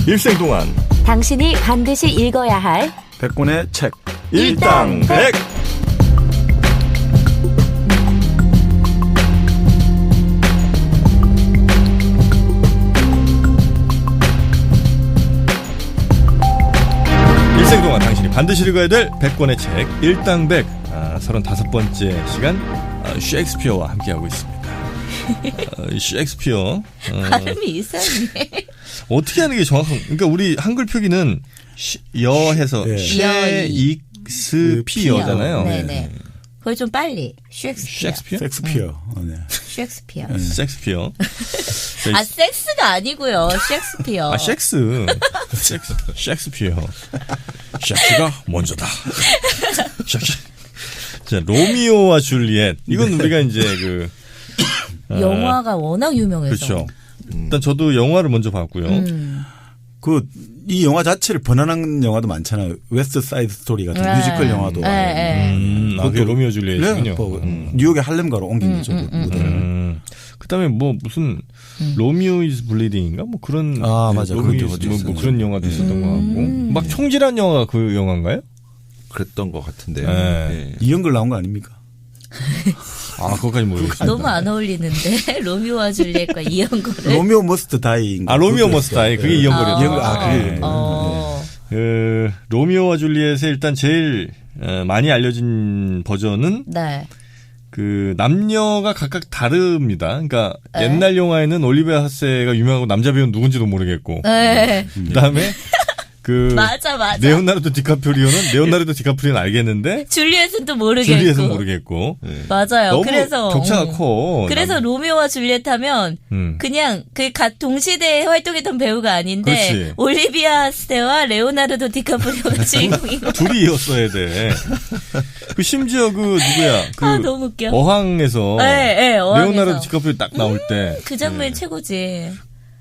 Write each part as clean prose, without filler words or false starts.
일생 동안 당신이 반드시 읽어야 할 100권의 책 일당백. 일생 동안 당신이 반드시 읽어야 될 100권의 책 일당백. 35번째 시간 셰익스피어와 함께하고 있습니다. 셰익스피어 발음이 이상해. 어떻게 하는 게 정확한? 그러니까 우리 한글 표기는 여해서 셰익스피어잖아요. 네네. 거의 좀 빨리. 셰익스피어. 셰익스피어. 네. 셰익스피어. 셰익스피어. 섹스가 아니고요. 셰익스피어. 셰익스피어. 셰익스가 먼저다. 자, 로미오와 줄리엣. 이건 우리가 이제 영화가 워낙 유명해서. 그렇죠. 일단 저도 영화를 먼저 봤고요. 이 영화 자체를 번안한 영화도 많잖아요. 웨스트 사이드 스토리 같은 뮤지컬 영화도. 그게 로미오 줄리엣이군요. 뉴욕의 할렘가로 옮긴 거죠. 그다음에 뭐 무슨 로미오 이즈 블리딩인가 뭐 그런 맞아. 뭐 그런 영화도 있었던 것 같고 막 총질한 영화가 그 영화인가요? 그랬던 것 같은데요. 네. 이영걸 나온 거 아닙니까? 그것까지 모르겠습니다. 너무 안 어울리는데 로미오와 줄리엣과 이영걸을. 로미오 머스트 다이. 로미오 머스트 다이. 그게 이영걸이었죠. 로미오와 줄리엣의 일단 제일 많이 알려진 버전은 네. 그 남녀가 각각 다릅니다. 그러니까 옛날 영화에는 올리비아 하세가 유명하고 남자 배우는 누군지도 모르겠고. 그다음에 맞아. 레오나르도 디카프리오는 알겠는데 줄리엣은 또 모르겠고. 네. 맞아요. 너무 그래서 격차가 커. 그래서 로미오와 줄리엣 하면 그냥 동시대에 활동했던 배우가 아닌데 그렇지. 올리비아 스테와 레오나르도 디카프리오가 주인공이고 둘이었어야 돼. 심지어 누구야? 너무 웃겨. 어항에서 레오나르도 디카프리오 딱 나올 때 그 장면이 최고지.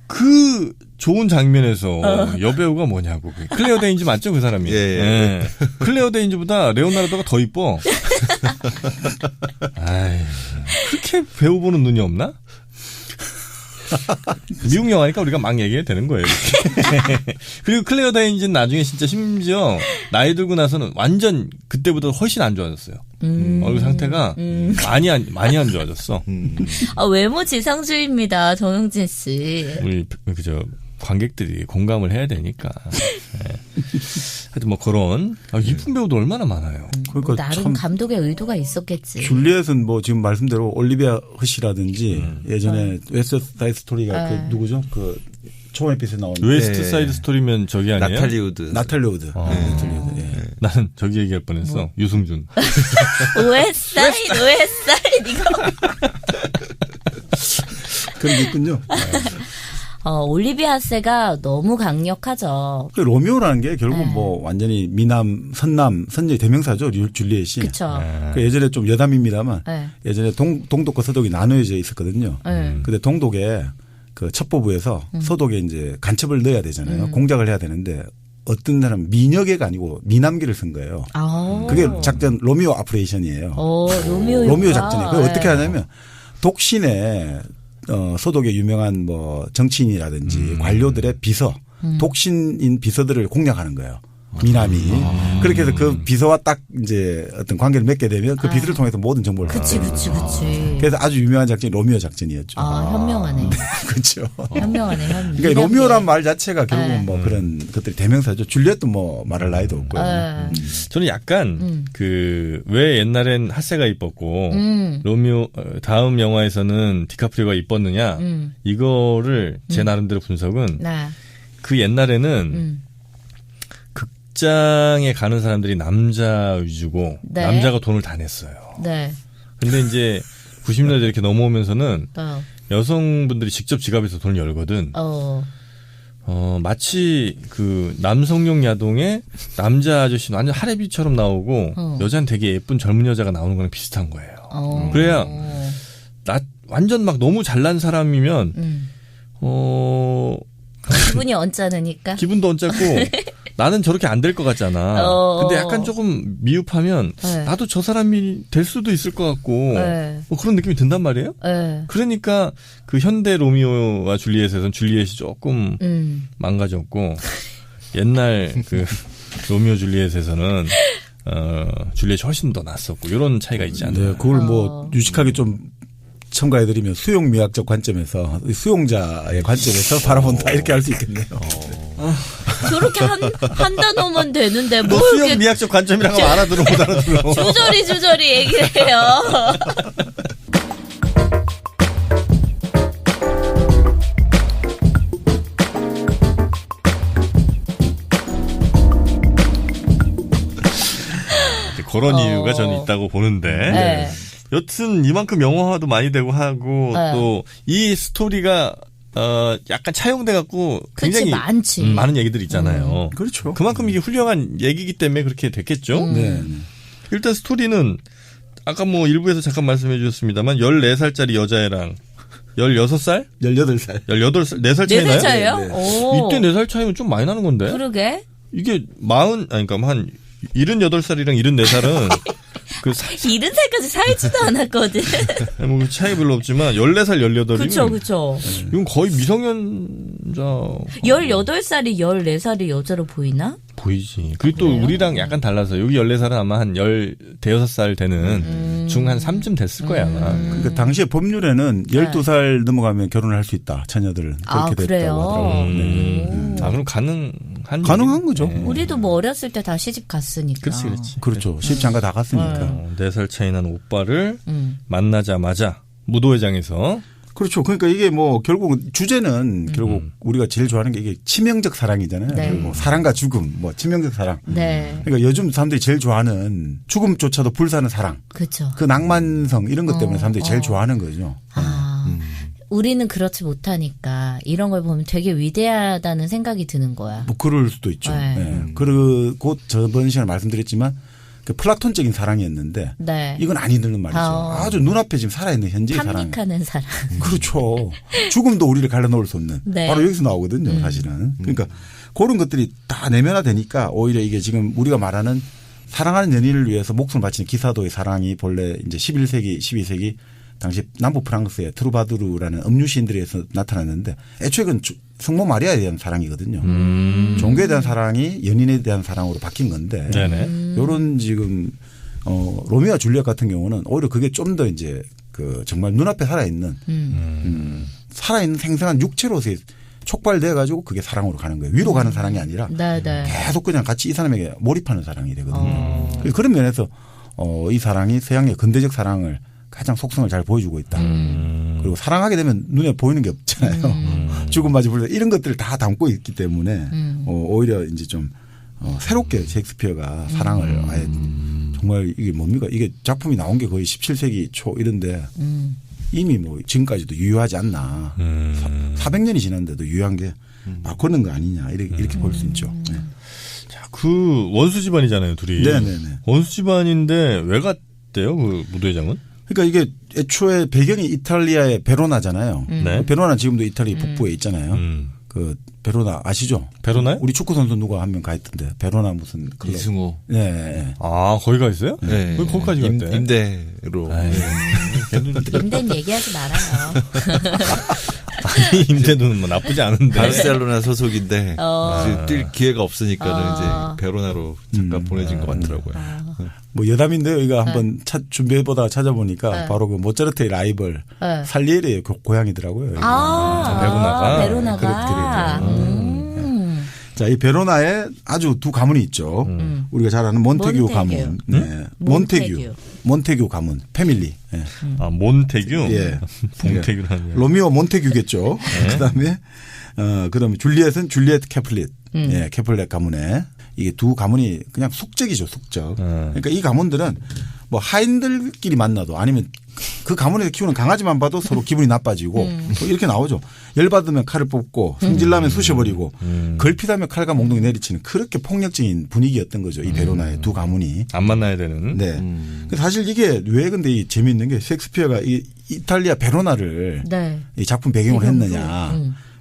그 좋은 장면에서 여배우가 뭐냐고. 클레어 데인즈 맞죠? 그 사람이. 예. 클레어 데인즈보다 레오나르도가 더 이뻐. 그렇게 배우 보는 눈이 없나? 미국 영화니까 우리가 막 얘기해도 되는 거예요. 그리고 클레어 데인즈는 나중에 진짜 심지어 나이 들고 나서는 완전 그때보다 훨씬 안 좋아졌어요. 얼굴 상태가 많이 안 좋아졌어. 외모 지상주의입니다, 정영진 씨. 우리 관객들이 공감을 해야 되니까. 하여튼 뭐 그런 이쁜 배우도 얼마나 많아요. 그러니까 나름 감독의 의도가 있었겠지. 줄리엣은 뭐 지금 말씀대로 올리비아 허시라든지 예전에 웨스트 사이드 스토리가 누구죠? 초원햇빛에 나온 웨스트 사이드 스토리면 저기 아니에요? 나탈리 우드. 나는 저기 얘기할 뻔했어. 유승준. 웨스트사이드 이거. 그런 게 있군요. 올리비아 하세가 너무 강력하죠. 로미오라는 게 결국 뭐 완전히 미남, 선녀의 대명사죠. 줄리엣이. 그렇죠. 예전에 좀 여담입니다만 예전에 동독과 서독이 나눠져 있었거든요. 근데 동독에 그 첩보부에서 서독에 이제 간첩을 넣어야 되잖아요. 공작을 해야 되는데 어떤 사람 민혁애가 아니고 미남기를 쓴 거예요. 그게 작전 로미오 아프레이션이에요. 로미오 작전이에요. 그걸 어떻게 하냐면 독신의 소독의 유명한 뭐 정치인이라든지 관료들의 비서, 독신인 비서들을 공략하는 거예요. 미남이. 그렇게 해서 그 비서와 딱 이제 어떤 관계를 맺게 되면 그 비서를 통해서 모든 정보를 그치. 그래서 아주 유명한 작전이 로미오 작전이었죠. 현명하네. 그렇죠. 현명하네. 그러니까 로미오란 말 자체가 결국은 뭐 그런 것들이 대명사죠. 줄리엣도 뭐 말할 나이도 없고요. 저는 약간 왜 옛날엔 하세가 이뻤고 로미오 다음 영화에서는 디카프리오가 이뻤느냐 이거를 제 나름대로 분석은 그 옛날에는 극장에 가는 사람들이 남자 위주고 남자가 돈을 다 냈어요. 근데 이제 90년대 이렇게 넘어오면서는 여성분들이 직접 지갑에서 돈을 열거든. 마치 그 남성용 야동에 남자 아저씨 완전 하레비처럼 나오고 여자는 되게 예쁜 젊은 여자가 나오는 거랑 비슷한 거예요. 그래야 완전 막 너무 잘난 사람이면 기분이 언짢으니까. 기분도 언짢고 나는 저렇게 안 될 것 같잖아. 근데 약간 조금 미흡하면 네. 나도 저 사람이 될 수도 있을 것 같고 네. 뭐 그런 느낌이 든단 말이에요. 네. 그러니까 그 현대 로미오와 줄리엣에서는 줄리엣이 조금 망가졌고 옛날 그 로미오 줄리엣에서는 줄리엣이 훨씬 더 낫었고 이런 차이가 있지 않나요? 네, 그걸 뭐 유식하게 좀 첨가해드리면 수용미학적 관점에서 수용자의 관점에서 바라본다 이렇게 할 수 있겠네요. 저렇게 한 단어만 되는데 뭐 수용미학적 관점이라고 알아들어 못 알아들어. 주저리 얘기를 해요. 그런 이유가 저는 있다고 보는데. 네. 여튼 이만큼 영화화도 많이 되고 하고 네. 또 이 스토리가 약간 차용돼 갖고 굉장히 많지. 많은 얘기들이 있잖아요. 그렇죠. 그만큼 이게 훌륭한 얘기이기 때문에 그렇게 됐겠죠. 네. 일단 스토리는 아까 뭐 일부에서 잠깐 말씀해 주셨습니다만 14살짜리 여자애랑 16살? 18살. 18살, 4살 차이 나요? 4살 차이요? 네. 이때 4살 차이면 좀 많이 나는 건데. 그러게. 이게 그러니까 한 78살이랑 74살은 그 70살까지 살지도 않았거든. 뭐 그 차이 별로 없지만 14살, 18살이면 그쵸. 이건 거의 미성년자. 18살이 14살이 여자로 보이나? 보이지. 그리고 또 우리랑 약간 달라서 여기 14살은 아마 한 16살 되는 중 한 3쯤 됐을 거야 아마. 그러니까 당시에 법률에는 12살 넘어가면 결혼을 할 수 있다. 자녀들을 그렇게 됐다고 하더라고요. 네. 그럼 가능한 거죠. 네. 우리도 뭐 어렸을 때 다 시집 갔으니까. 그렇지. 그렇죠. 시집장가 다 갔으니까. 4살 차이 나는 오빠를 만나자마자 무도회장에서. 그렇죠. 그러니까 이게 뭐 결국 주제는 결국 우리가 제일 좋아하는 게 이게 치명적 사랑이잖아요. 네. 뭐 사랑과 죽음, 뭐 치명적 사랑. 네. 그러니까 요즘 사람들이 제일 좋아하는 죽음조차도 불사는 사랑. 그렇죠. 그 낭만성 이런 것 때문에 사람들이 제일 좋아하는 거죠. 우리는 그렇지 못하니까 이런 걸 보면 되게 위대하다는 생각이 드는 거야. 뭐 그럴 수도 있죠. 네. 네. 그리고 저번 시간에 말씀드렸지만 그 플라톤적인 사랑이었는데 네. 이건 아니는 말이죠. 아주 눈앞에 지금 살아있는 현재의 사랑. 탐닉하는 사랑. 그렇죠. 죽음도 우리를 갈라놓을 수 없는. 네. 바로 여기서 나오거든요. 사실은. 그러니까 그런 것들이 다 내면화되니까 오히려 이게 지금 우리가 말하는 사랑하는 연인을 위해서 목숨을 바치는 기사도의 사랑이 본래 이제 11세기, 12세기 당시 남부 프랑스의 트루바두르라는 음유 시인들에서 나타났는데 애초에 그건 성모 마리아에 대한 사랑이거든요. 종교에 대한 사랑이 연인에 대한 사랑으로 바뀐 건데 요런 지금 로미오와 줄리엣 같은 경우는 오히려 그게 좀 더 이제 그 정말 눈앞에 살아있는 살아있는 생생한 육체로서의 촉발돼 가지고 그게 사랑으로 가는 거예요. 위로 가는 사랑이 아니라 계속 그냥 같이 이 사람에게 몰입하는 사랑이 되거든요. 그런 면에서 이 사랑이 서양의 근대적 사랑을 가장 속성을 잘 보여주고 있다. 그리고 사랑하게 되면 눈에 보이는 게 없잖아요. 죽음맞이 불사 이런 것들을 다 담고 있기 때문에 오히려 이제 좀 새롭게 셰익스피어가 사랑을 아예 정말 이게 뭡니까? 이게 작품이 나온 게 거의 17세기 초 이런데 이미 뭐 지금까지도 유효하지 않나. 400년이 지났는데도 유효한 게 그런 거 아니냐 이렇게 볼 수 있죠. 네. 자, 그 원수 집안이잖아요, 둘이. 네네네. 원수 집안인데 왜 갔대요, 그 무도회장은? 그러니까 이게 애초에 배경이 이탈리아의 베로나잖아요. 네. 베로나 지금도 이탈리 북부에 있잖아요. 그 베로나 아시죠? 베로나요? 우리 축구 선수 누가 한 명 가 있던데 베로나 무슨 클럽. 이승우. 네. 아 거기 가 있어요? 네. 거기까지 갔대. 임대로. 임대는 얘기하지 말아요. 아니 임대는 뭐 나쁘지 않은데. 바르셀로나 소속인데 뛸 기회가 없으니까는 이제 베로나로 잠깐 보내진 것 같더라고요. 뭐 여담인데요. 이거 한번 준비해보다가 찾아보니까 바로 그 모차르트의 라이벌 살리에리의 고향이더라고요. 베로나가. 자, 이 베로나에 아주 두 가문이 있죠. 우리가 잘 아는 몬테규 가문. 네. 몬테규 가문. 패밀리. 네. 아, 몬테규? 예. 몬테규라는. 로미오 몬테규겠죠. 네. 그다음에 그다음에 줄리엣은 줄리엣 캐플릿. 예, 캐플렛 가문에. 이게 두 가문이 그냥 숙적이죠, 숙적. 그러니까 이 가문들은 뭐 하인들끼리 만나도 아니면 그 가문에서 키우는 강아지만 봐도 서로 기분이 나빠지고 이렇게 나오죠. 열받으면 칼을 뽑고 성질나면 쑤셔버리고 걸핏하면 칼과 몽둥이 내리치는 그렇게 폭력적인 분위기였던 거죠. 이 베로나의 두 가문이. 안 만나야 되는. 네. 사실 이게 왜 근데 이 재미있는 게 셰익스피어가 이 이탈리아 베로나를 이 작품 배경으로 했느냐.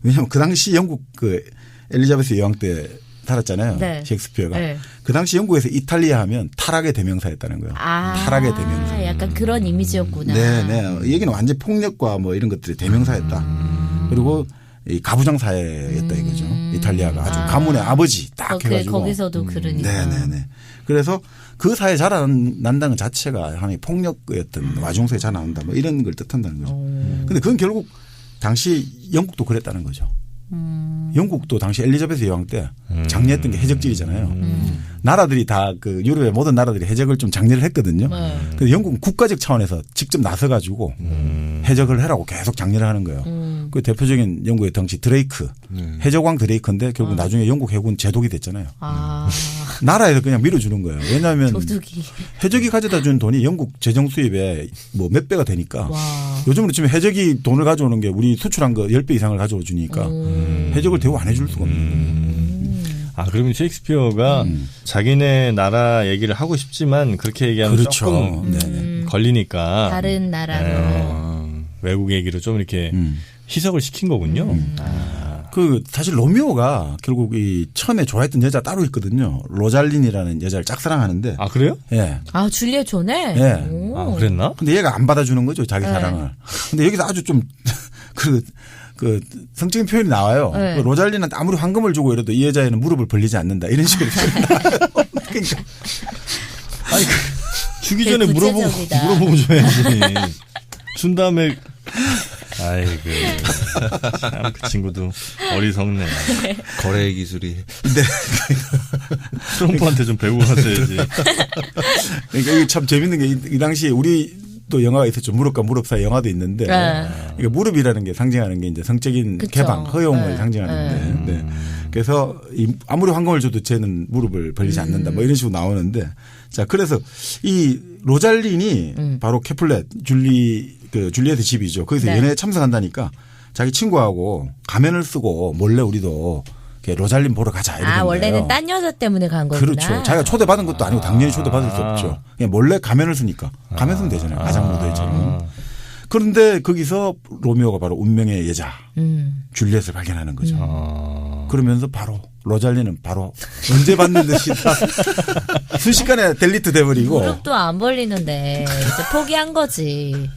왜냐하면 그 당시 영국 그 엘리자베스 여왕 때 살았잖아요. 네. 셰익스피어가. 네. 그 당시 영국에서 이탈리아 하면 타락의 대명사였다는 거예요. 타락의 대명사. 약간 그런 이미지였구나. 네. 이 얘기는 완전 폭력과 뭐 이런 것들이 대명사였다. 그리고 이 가부장 사회였다 이거죠. 이탈리아가 아주 가문의 아버지 딱 해가지고. 거기서도 그러니까. 네네네. 그래서 그 사회에 자라난다는 것 자체가 하나의 폭력이었던 와중성에 자라난다 뭐 이런 걸 뜻한다는 거죠. 근데 그건 결국 당시 영국도 그랬다는 거죠. 영국도 당시 엘리자베스 여왕 때 장려했던 게 해적질이잖아요. 나라들이 다 그 유럽의 모든 나라들이 해적을 좀 장려를 했거든요. 근데 영국은 국가적 차원에서 직접 나서 가지고 해적을 해라고 계속 장려를 하는 거예요. 그 대표적인 영국의 당시 드레이크 해적왕 드레이크인데 결국 나중에 영국 해군 제독이 됐잖아요. 나라에서 그냥 밀어주는 거예요. 왜냐하면 해적이 가져다 준 돈이 영국 재정 수입의 뭐 몇 배가 되니까 요즘으로 치면 해적이 돈을 가져오는 게 우리 수출한 거 10배 이상을 가져와 주니까 해적을 대우 안 해줄 수가 없는 거예요. 그러면 셰익스피어가 자기네 나라 얘기를 하고 싶지만 그렇게 얘기하면 그렇죠. 조금 걸리니까 다른 나라로 외국 얘기로 좀 이렇게 희석을 시킨 거군요. 그 사실 로미오가 결국 이 처음에 좋아했던 여자 따로 있거든요. 로잘린이라는 여자를 짝사랑하는데. 그래요? 예. 줄리엣 존에? 예. 그랬나? 근데 얘가 안 받아주는 거죠, 자기 사랑을. 근데 여기서 아주 좀 그 성적인 표현이 나와요. 네. 로잘린한테 아무리 황금을 주고 이래도 이 여자애는 무릎을 벌리지 않는다. 이런 식으로 나와요. 그러니까. 아니, 주기 전에 물어보고 줘야지. 준 다음에. 아이고. 참 그 친구도 어리석네. 거래 기술이. 네. 트럼프한테 좀 배우고 갔어야지. 그러니까 이게 참 재밌는 게 이 당시에 우리 또 영화가 있었죠. 무릎과 무릎 사이 영화도 있는데 그러니까 무릎이라는 게 상징하는 게 이제 성적인 그쵸. 개방, 허용을 상징하는데 네. 그래서 아무리 황금을 줘도 쟤는 무릎을 벌리지 않는다 뭐 이런 식으로 나오는데 자 그래서 이 로잘린이 바로 캐플렛 줄리엣의 집이죠. 거기서 네. 연애에 참석한다니까 자기 친구하고 가면을 쓰고 몰래 우리도 로잘린 보러 가자 이러던데. 원래는 딴 여자 때문에 간 거구나. 그렇죠. 자기가 초대받은 것도 아니고 당연히 초대받을 수 없죠. 그냥 몰래 가면을 쓰니까. 가면 쓰면 되잖아요. 가장 모델처럼. 그런데 거기서 로미오가 바로 운명의 여자 줄리엣을 발견하는 거죠. 그러면서 바로 로잘린은 바로 언제 봤는 듯이 순식간에 델리트 돼버리고. 무릎도 안 벌리는데 이제 포기한 거지.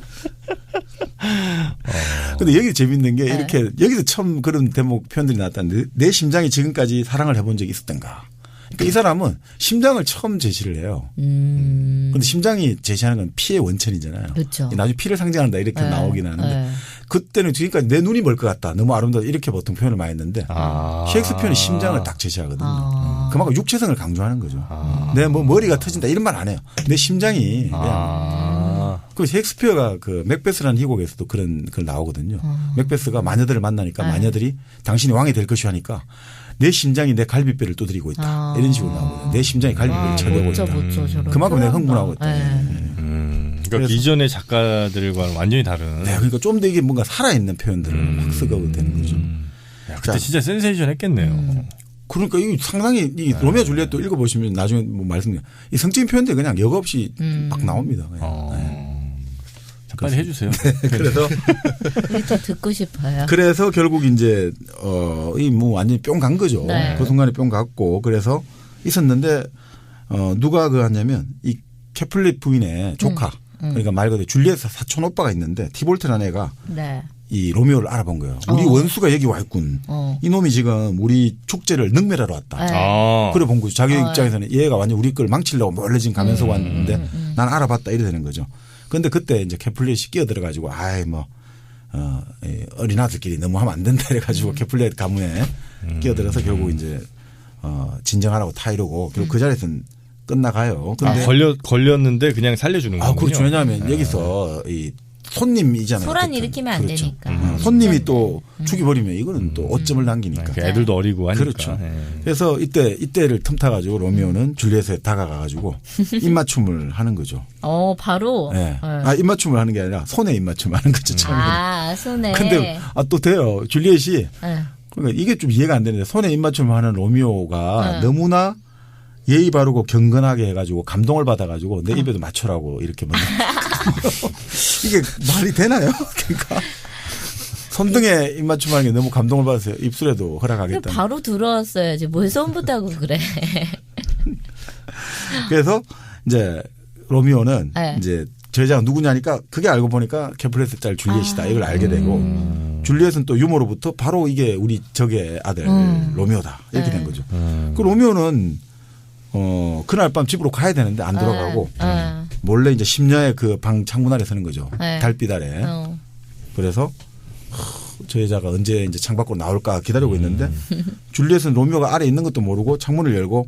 근데 여기 재밌는 게 이렇게 여기서 처음 그런 대목 표현들이 나왔다는데 내 심장이 지금까지 사랑을 해본 적이 있었던가. 그러니까 이 사람은 심장을 처음 제시를 해요. 그런데 심장이 제시하는 건 피의 원천이잖아요. 그렇죠. 나중에 피를 상징한다 이렇게 나오긴 하는데 그때는 지금까지 내 눈이 멀 것 같다. 너무 아름다워 이렇게 보통 표현을 많이 했는데 셰익스피어는 심장을 딱 제시하거든요. 그만큼 육체성을 강조하는 거죠. 내 뭐 머리가 터진다 이런 말 안 해요. 내 심장이 그냥. 그 셰익스피어가 그 맥베스라는 희곡에서도 그런 걸 나오거든요. 맥베스가 마녀들을 만나니까 마녀들이 당신이 왕이 될 것이 하니까 내 심장이 내 갈비뼈를 두드리고 있다. 이런 식으로 나오거든요. 내 심장이 갈비뼈를 쳐내고 있다. 그만큼 내가 흥분하고 있다. 그러니까 이전의 작가들과 완전히 다른. 네, 그러니까 좀 더 이게 뭔가 살아있는 표현들을 확 쓰고 되는 거죠. 야, 그때 진짜 센세이션 했겠네요. 그러니까 이 상당히 이 로미오 줄리엣도 읽어보시면 나중에 뭐 말씀드려요. 이 성적인 표현들 그냥 역 없이 막 나옵니다. 빨리 해주세요. 네, 그래서 더 듣고 싶어요. 그래서 결국 이제 이 뭐 완전히 뿅 간 거죠. 네. 그 순간에 뿅 갔고 그래서 있었는데 누가 그 하냐면 이 캐플릿 부인의 조카 그러니까 말 그대로 줄리엣 사촌 오빠가 있는데 티볼트라는 애가 이 로미오를 알아본 거예요. 우리 원수가 여기 와 있군. 이놈이 지금 우리 축제를 능멸하러 왔다. 그래 본 거죠. 자기 입장에서는 얘가 완전 우리 걸 망치려고 몰래 지금 가면서 왔는데 난 알아봤다 이래 되는 거죠. 그런데 그때 이제 캐플릿이 끼어들어가지고 어린아들끼리 너무 하면 안 된다 이래가지고 캐플릿 가문에 끼어들어서 결국 이제 진정하라고 타이르고 결국 그 자리에서는 끝나가요. 근데 걸렸는데 그냥 살려주는 거군요. 그렇죠. 왜냐하면 여기서 이 손님이잖아요. 소란 일으키면 안 그렇죠. 되니까. 손님이 또 죽여버리면 이거는 또 어점을 남기니까. 애들도 어리고 하니까. 그렇죠. 그래서 이때를 틈타가지고 로미오는 줄리엣에 다가가가지고 입맞춤을 하는 거죠. 바로? 네. 입맞춤을 하는 게 아니라 손에 입맞춤을 하는 거죠. 손에. 근데 또 돼요. 줄리엣이. 그러니까 이게 좀 이해가 안 되는데 손에 입맞춤을 하는 로미오가 너무나 예의 바르고 경건하게 해가지고 감동을 받아가지고 내 입에도 맞춰라고 이렇게 이게 말이 되나요? 그러니까 손등에 입맞춤하는 게 너무 감동을 받았어요. 입술에도 허락하겠다. 바로 들어왔어야지. 뭘 손부다고 그래. 그래서 이제 로미오는 네. 이제 저 여자가 누구냐니까 그게 알고 보니까 캐플렛의 딸 줄리엣이다. 이걸 알게 되고 줄리엣은 또 유머로부터 바로 이게 우리 적의 아들 로미오다. 이렇게 된 거죠. 그 로미오는 그날 밤 집으로 가야 되는데 안 들어가고 몰래 이제 심야에 그 방 창문 아래 서는 거죠. 달빛 아래. 그래서 저 여자가 언제 이제 창밖으로 나올까 기다리고 있는데 줄리엣은 로미오가 아래 있는 것도 모르고 창문을 열고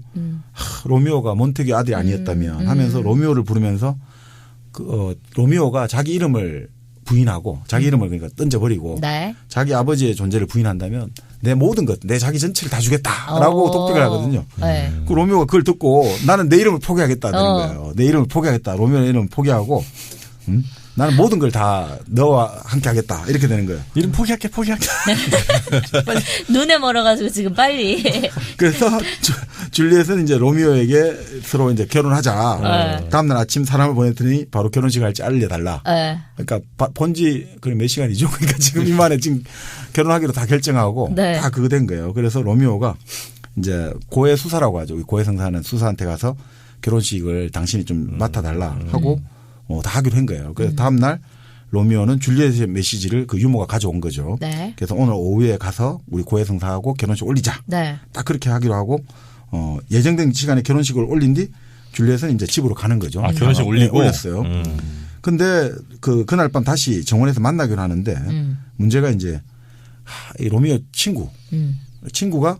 로미오가 몬테규 아들이 아니었다면 하면서 로미오를 부르면서 로미오가 자기 이름을 부인하고 자기 이름을 그러니까 던져버리고 네. 자기 아버지의 존재를 부인한다면 내 모든 것, 내 자기 전체를 다 주겠다라고 독백을 하거든요. 네. 그 로미오가 그걸 듣고 나는 내 이름을 포기하겠다는 거예요. 내 이름을 포기하겠다. 로미오의 이름을 포기하고 나는 모든 걸 다 너와 함께 하겠다. 이렇게 되는 거예요. 이름 포기할게. 눈에 멀어가지고 지금 빨리. 그래서 줄리엣은 이제 로미오에게 서로 이제 결혼하자. 다음날 아침 사람을 보냈더니 바로 결혼식 할지 알려달라. 그러니까 본지 몇 시간이죠. 그러니까 지금 이만에 지금 결혼하기로 다 결정하고 네. 다 그거 된 거예요. 그래서 로미오가 이제 고해 수사라고 하죠. 고해 성사하는 수사한테 가서 결혼식을 당신이 좀 맡아달라 하고 다 하기로 한 거예요. 그래서 다음날 로미오는 줄리엣의 메시지를 그 유모가 가져온 거죠. 네. 그래서 오늘 오후에 가서 우리 고해 성사하고 결혼식 올리자. 네. 딱 그렇게 하기로 하고 예정된 시간에 결혼식을 올린 뒤 줄리엣은 이제 집으로 가는 거죠. 아, 결혼식 올리고? 네, 올렸어요. 근데 그날 밤 다시 정원에서 만나기로 하는데 문제가 이제 이 로미오 친구가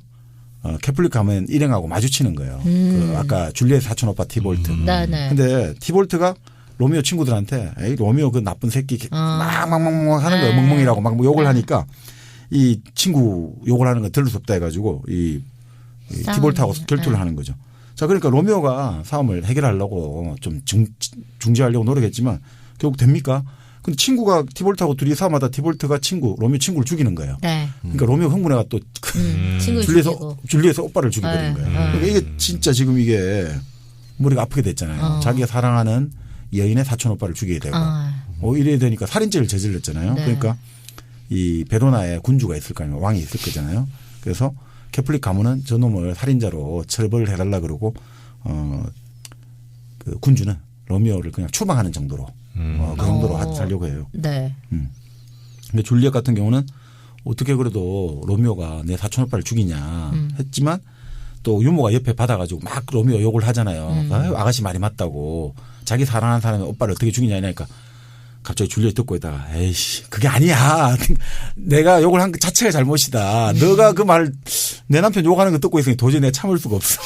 캐플릭 가면 일행하고 마주치는 거예요. 그 아까 줄리엣 사촌 오빠 티볼트. 근데 티볼트가 로미오 친구들한테 에이 로미오 그 나쁜 새끼 막 하는 거예요. 멍멍이라고 막 욕을 하니까 이 친구 욕을 하는 거 들을 수 없다 해가지고 이 티볼트하고 결투를 하는 거죠. 자 그러니까 로미오가 싸움을 해결하려고 좀 중지하려고 노력했지만 결국 됩니까? 근데 친구가 티볼트하고 둘이 싸움하다 티볼트가 로미오 친구를 죽이는 거예요. 네. 그러니까 로미오 흥분해가 또 줄리엣 오빠를 죽여버린 거예요. 그러니까 이게 진짜 지금 이게 머리가 아프게 됐잖아요. 자기가 사랑하는 여인의 사촌 오빠를 죽이게 되고 이래 되니까 살인죄를 저질렀잖아요. 네. 그러니까 이 베로나에 군주가 있을 거 아니에요. 왕이 있을 거잖아요. 그래서 캐플릭 가문은 저놈을 살인자로 처벌을 해달라 그러고 그 군주는 로미오를 그냥 추방하는 정도로 그 정도로 하려고 해요. 네. 근데 줄리엣 같은 경우는 어떻게 그래도 로미오가 내 사촌 오빠를 죽이냐 했지만 또 유모가 옆에 받아가지고 막 로미오 욕을 하잖아요. 아가씨 말이 맞다고. 자기 사랑하는 사람이 오빠를 어떻게 죽이냐 이러니까 갑자기 줄리엣 듣고 있다가 에이씨 그게 아니야. 내가 욕을 한 것 자체가 잘못이다. 너가 그 말 내 남편 욕하는 거 듣고 있으니 도저히 내가 참을 수가 없어.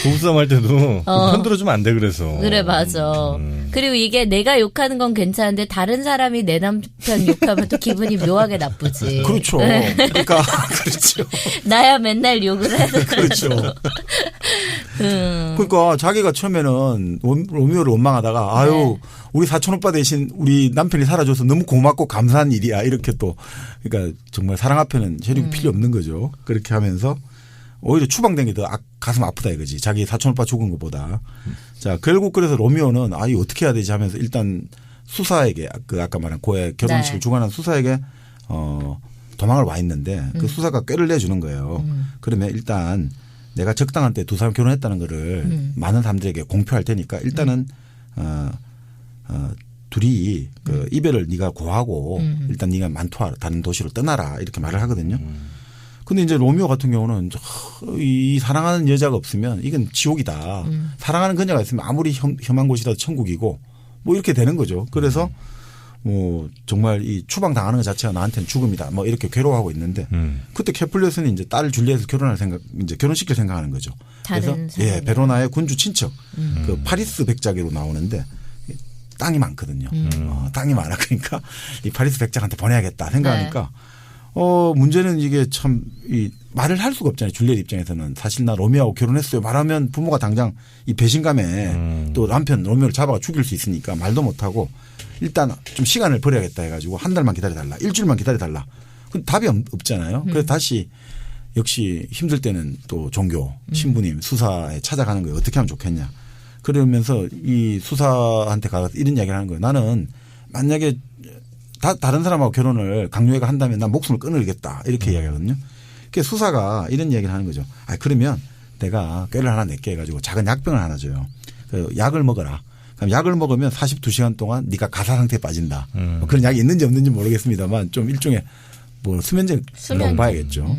부부싸움 할 때도 편 들어주면 안 돼 그래서. 그래 맞아. 그리고 이게 내가 욕하는 건 괜찮은데 다른 사람이 내 남편 욕하면 또 기분이 묘하게 나쁘지. 그렇죠. 네. 그러니까 그렇죠. 나야 맨날 욕을 해서 그렇죠. 그러니까 자기가 처음에는 로미오를 원망하다가 아유 우리 사촌 오빠 대신 우리 남편이 살아줘서 너무 고맙고 감사한 일이야 이렇게 또 그러니까 정말 사랑 앞에는 혈육이 필요 없는 거죠. 그렇게 하면서 오히려 추방된 게 더 가슴 아프다 이거지. 자기 사촌 오빠 죽은 것보다. 자 결국 그래서 로미오는 이거 어떻게 해야 되지 하면서 일단 수사에게 그 아까 말한 고해 결혼식을 주관한 수사에게 도망을 와 있는데 그 수사가 꾀를 내주는 거예요. 그러면 일단 내가 적당한 때 두 사람 결혼했다는 거를 많은 사람들에게 공표할 테니까 일단은 둘이 그 이별을 네가 고하고 일단 네가 만투하라 다른 도시로 떠나라 이렇게 말을 하거든요. 근데 이제 로미오 같은 경우는 이 사랑하는 여자가 없으면 이건 지옥이다. 사랑하는 그녀가 있으면 아무리 험한 곳이라도 천국이고 뭐 이렇게 되는 거죠. 그래서 뭐 정말 이 추방 당하는 것 자체가 나한테는 죽음이다. 뭐 이렇게 괴로워하고 있는데 그때 캐플렛은 이제 딸 줄리엣을 결혼할 생각, 이제 결혼시킬 생각하는 거죠. 그래서 베로나의 군주 친척 그 파리스 백작으로 나오는데 땅이 많거든요. 땅이 많아. 그러니까 이 파리스 백작한테 보내야겠다 생각하니까 문제는 이게 참 이 말을 할 수가 없잖아요. 줄리엣 입장에서는 사실 나 로미오하고 결혼했어요. 말하면 부모가 당장 이 배신감에 또 남편 로미오를 잡아가 죽일 수 있으니까 말도 못하고 일단 좀 시간을 버려야겠다 해가지고 한 달만 기다려달라. 일주일만 기다려달라. 근데 답이 없잖아요. 그래서 다시 역시 힘들 때는 또 종교, 신부님, 수사에 찾아가는 거예요. 어떻게 하면 좋겠냐. 그러면서 이 수사한테 가서 이런 이야기를 하는 거예요. 나는 만약에 다른 사람하고 결혼을 강요해가 한다면 난 목숨을 끊으겠다 이렇게 이야기하거든요. 그래서 수사가 이런 이야기를 하는 거죠. 그러면 내가 꾀를 하나 낼게 해가지고 작은 약병을 하나 줘요. 그 약을 먹어라. 그럼 약을 먹으면 42시간 동안 네가 가사 상태에 빠진다. 뭐 그런 약이 있는지 없는지 모르겠습니다만 좀 일종의 뭐 수면제라고 봐야겠죠.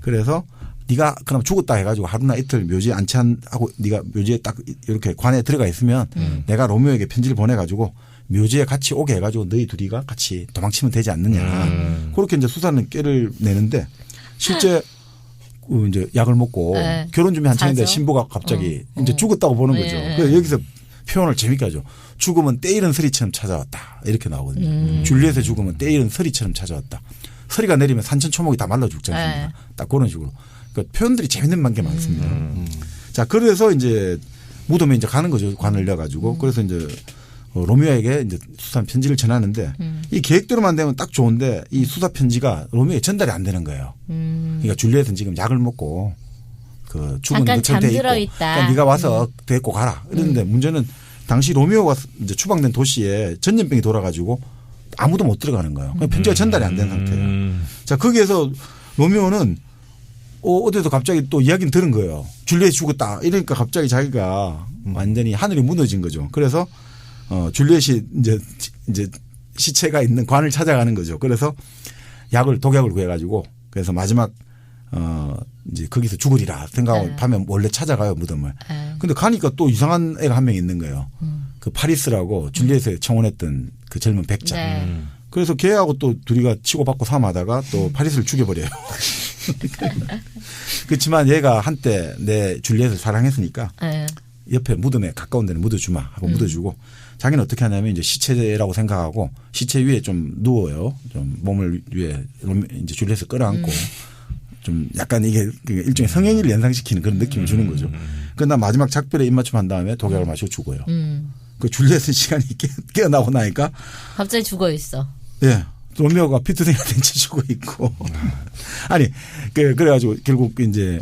그래서 네가 그럼 죽었다 해가지고 하루나 이틀 묘지에 안치하고 네가 묘지에 딱 이렇게 관에 들어가 있으면 내가 로미오에게 편지를 보내가지고 묘지에 같이 오게 해가지고 너희 둘이가 같이 도망치면 되지 않느냐. 그렇게 이제 수사는 꾀를 내는데 실제 이제 약을 먹고 결혼 준비 한창인데 신부가 갑자기 이제 죽었다고 보는 거죠. 그래서 여기서 표현을 재밌게 하죠. 죽음은 때이른 서리처럼 찾아왔다. 이렇게 나오거든요. 줄리엣의 죽음은 때이른 서리처럼 찾아왔다. 서리가 내리면 산천초목이 다 말라 죽지 않습니까? 딱 그런 식으로. 그러니까 표현들이 재밌는 게 많습니다. 자, 그래서 이제 무덤에 이제 가는 거죠. 관을 내가지고. 그래서 이제 로미오에게 이제 수사 편지를 전하는데 이 계획대로만 되면 딱 좋은데 이 수사 편지가 로미오에 전달이 안 되는 거예요. 그러니까 줄리엣은 지금 약을 먹고 그 죽은 그 상태에 있고 그러니까 네가 와서 데리고 가라. 이랬는데 문제는 당시 로미오가 이제 추방된 도시에 전염병이 돌아가지고 아무도 못 들어가는 거예요. 그러니까 편지가 전달이 안 된 상태예요. 자, 거기에서 로미오는 어디서 갑자기 또 이야기는 들은 거예요. 줄리엣이 죽었다. 이러니까 갑자기 자기가 완전히 하늘이 무너진 거죠. 그래서 줄리엣이 이제 시체가 있는 관을 찾아가는 거죠. 그래서 독약을 구해가지고 그래서 마지막 이제 거기서 죽으리라 생각하고 밤에 원래 찾아가요 무덤을. 근데 가니까 또 이상한 애가 한 명 있는 거예요. 그 파리스라고 줄리엣에 청혼했던 그 젊은 백자. 그래서 걔하고 또 둘이가 치고받고 싸움하다가 또 파리스를 죽여버려요. 그렇지만 얘가 한때 내 줄리엣을 사랑했으니까 옆에 무덤에 가까운 데는 묻어주마 하고 묻어주고 자기는 어떻게 하냐면 이제 시체라고 생각하고 시체 위에 좀 누워요. 좀 몸을 위에 이제 줄리엣을 끌어안고 좀 약간 이게 일종의 성행위를 연상시키는 그런 느낌을 주는 거죠. 그러나 마지막 작별에 입맞춤 한 다음에 독약을 마시고 죽어요. 그 줄리엣은 시간이 깨어나고 나니까 갑자기 죽어 있어. 예. 로미오가 피투성이가 된 채 죽어 있고. 아니, 그래가지고 결국 이제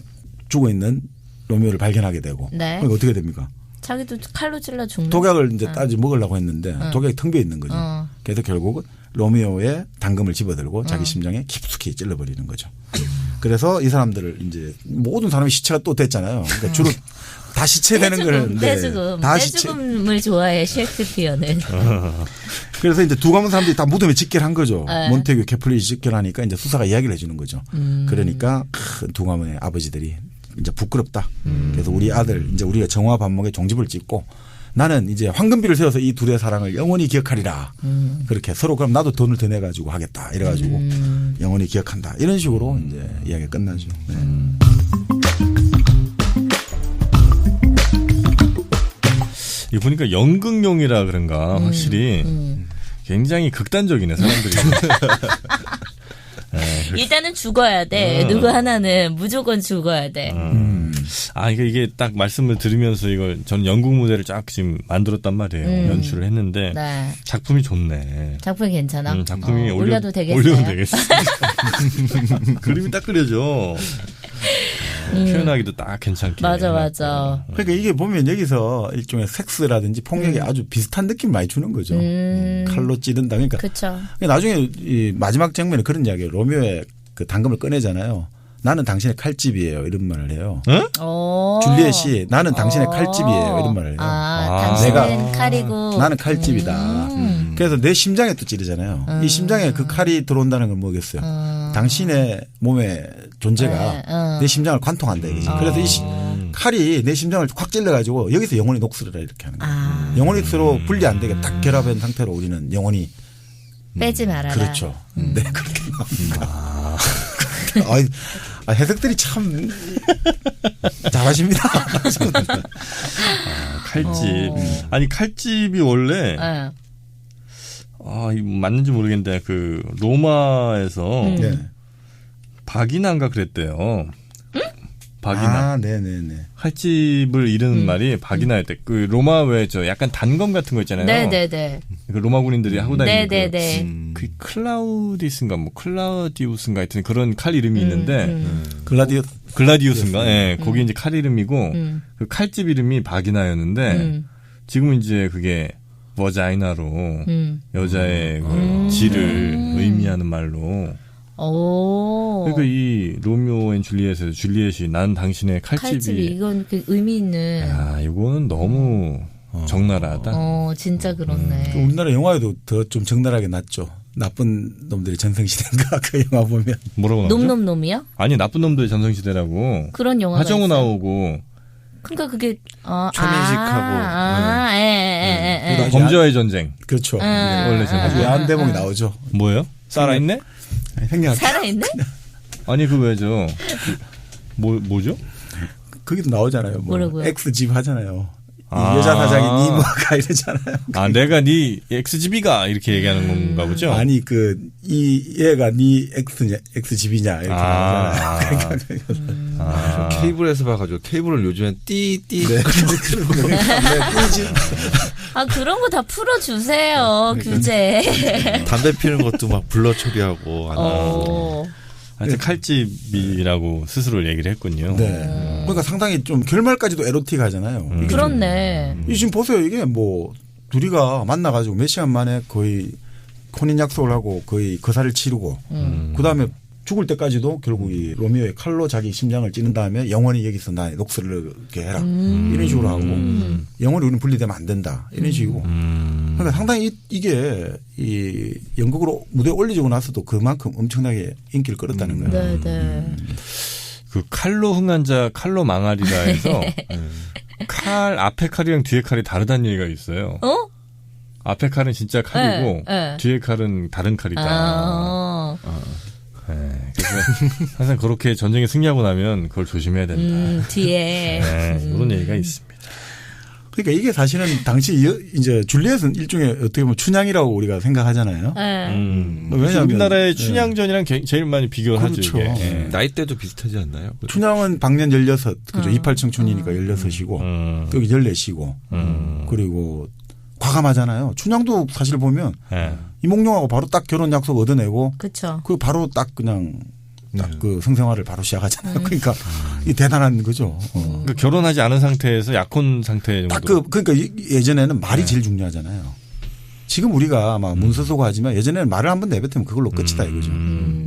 죽어 있는 로미오를 발견하게 되고. 네. 그러니까 어떻게 됩니까? 자기도 칼로 찔러 죽는. 독약을 이제 따지 먹으려고 했는데 독약이 텅 비어 있는 거죠. 그래서 결국은 로미오의 당금을 집어들고 자기 심장에 깊숙이 찔러버리는 거죠. 그래서 이 사람들을 이제 모든 사람의 시체가 또 됐잖아요. 그러니까 주로 다 시체되는 걸. 떼죽음을 좋아해 셰익스피어는. 그래서 이제 두 가문 사람들이 다 무덤에 직결한 거죠. 몬테규, 캐플리 직결하니까 이제 수사가 이야기를 해주는 거죠. 그러니까 두 가문의 아버지들이 이제 부끄럽다. 그래서 우리 아들 이제 우리가 정화 반목에 종집을 찍고 나는 이제 황금비를 세워서 이 둘의 사랑을 영원히 기억하리라. 그렇게 서로 그럼 나도 돈을 더 내가지고 하겠다. 이래가지고 영원히 기억한다. 이런 식으로 이제 이야기가 끝나죠. 네. 이 보니까 연극용이라 그런가 확실히 굉장히 극단적이네 사람들이. 네, 일단은 죽어야 돼. 누구 하나는 무조건 죽어야 돼. 이게 딱 말씀을 들으면서 이걸 저는 연극 무대를 쫙 지금 만들었단 말이에요. 연출을 했는데 네. 작품이 좋네. 작품이 괜찮아? 작품이 올려도 되겠어요? 올려도 되겠어. 그림이 딱 그려져. 표현하기도 딱 괜찮게. 맞아. 그러니까 이게 보면 여기서 일종의 섹스라든지 폭력이 아주 비슷한 느낌 많이 주는 거죠. 칼로 찌른다. 그러니까 그쵸. 나중에 이 마지막 장면에 그런 이야기예요. 로미오의 그 당금을 꺼내잖아요. 나는 당신의 칼집이에요. 이런 말을 해요. 줄리엣이 나는 당신의 칼집이에요. 이런 말을 해요. 당신은 칼이고. 나는 칼집이다. 그래서 내 심장에 또 찌르잖아요. 이 심장에 그 칼이 들어온다는 건 뭐겠어요. 당신의 몸의 존재가 내 심장을 관통한다 이거지. 그래서 이 칼이 내 심장을 확 찔러가지고 여기서 영혼이 녹슬어라 이렇게 하는 거예요. 영혼이 서로 분리 안 되게 딱 결합한 상태로 우리는 영혼이 빼지 말아라. 그렇죠. 네, 그렇게 나옵니다. 해석들이 참 잘하십니다. 칼집. 아니 칼집이 원래 이거 맞는지 모르겠는데 그 로마에서 바기나인가 그랬대요. 바기나. 네네네. 칼집을 이르는 말이 바기나였대. 그 로마 왜 저 약간 단검 같은 거 있잖아요. 네네네. 그 로마 군인들이 하고 다니는 네네네. 그 클라우디스인가 뭐 클라우디우스인가 하여튼 그런 칼 이름이 있는데 글라디우스인가? 예. 거기 이제 칼 이름이고 그 칼집 이름이 바기나였는데 지금은 이제 그게 버자이나로 여자의 그 질을 의미하는 말로. 그러니까 이 로미오 앤 줄리엣에서 줄리엣이 난 당신의 칼집이 이건 그 의미 있는. 야, 이거는 너무 적나라하다. 진짜 그렇네. 우리나라 영화에도 더 좀 적나라하게 났죠. 나쁜 놈들의 전성시대인가 그 영화 보면. 뭐라고 나오죠? 놈놈놈이요? 아니 나쁜 놈들의 전성시대라고. 그런 영화가 하정우 있어요? 나오고. 그러니까 그게 최민식하고 범죄와의 전쟁. 그렇죠. 원래 아주 야한 대목이 나오죠. 뭐예요? 살아있네? 살아있네? 아니 그 왜죠? 뭐죠? 거기도 나오잖아요. 뭐 뭐라고요? X집 하잖아요. 여자 사장이 니 뭐가 이러잖아요. 내가 니 XGB가 이렇게 얘기하는 건가 보죠? 아니 이 얘가 니 X집이냐 이렇게 나오잖아요. 케이블에서 봐가지고 케이블을 요즘엔 띠띠. 네. 그런 거 다 풀어주세요. 규제. 담배 피는 것도 막 블러 처리하고 안 하고. 하여튼 칼집이라고 스스로 얘기를 했군요. 네. 그러니까 상당히 좀 결말까지도 에로틱하잖아요. 그렇네. 지금 보세요. 이게 뭐 둘이가 만나가지고 몇 시간 만에 거의 혼인 약속을 하고 거의 거사를 치르고 그다음에 죽을 때까지도 결국 이 로미오의 칼로 자기 심장을 찌른 다음에 영원히 여기서 나 녹슬게 해라. 이런 식으로 하고 영원히 우리는 분리되면 안 된다. 이런 식이고. 그러니까 상당히 이게 이 연극으로 무대에 올리고 나서도 그만큼 엄청나게 인기를 끌었다는 거예요. 네. 그 칼로 흥한 자 칼로 망하리라 해서 칼 앞에 칼이랑 뒤에 칼이 다르다는 얘기가 있어요. 앞에 칼은 진짜 칼이고 뒤에 칼은 다른 칼이다. 그래서 항상 그렇게 전쟁에 승리하고 나면 그걸 조심해야 된다. 뒤에 이런 얘기가 있습니다. 그러니까 이게 사실은 당시 이제 줄리엣은 일종의 어떻게 보면 춘향이라고 우리가 생각하잖아요. 왜냐하면 우리나라의 춘향전이랑 제일 많이 비교를 그렇죠. 하죠. 이게. 나이대도 비슷하지 않나요? 춘향은 방년 16, 그죠. 28청춘이니까 16이고 여기 14이고 그리고 과감하잖아요. 춘향도 사실 보면 이몽룡하고 바로 딱 결혼 약속 얻어내고 그쵸. 그 바로 딱 그냥 딱 그 성생활을 바로 시작하잖아요. 그러니까 이 대단한 거죠. 그러니까 결혼하지 않은 상태에서 약혼 상태 정도. 그러니까 예전에는 말이 제일 중요하잖아요. 지금 우리가 막 문서 쓰고 하지만 예전에는 말을 한번 내뱉으면 그걸로 끝이다 이거죠.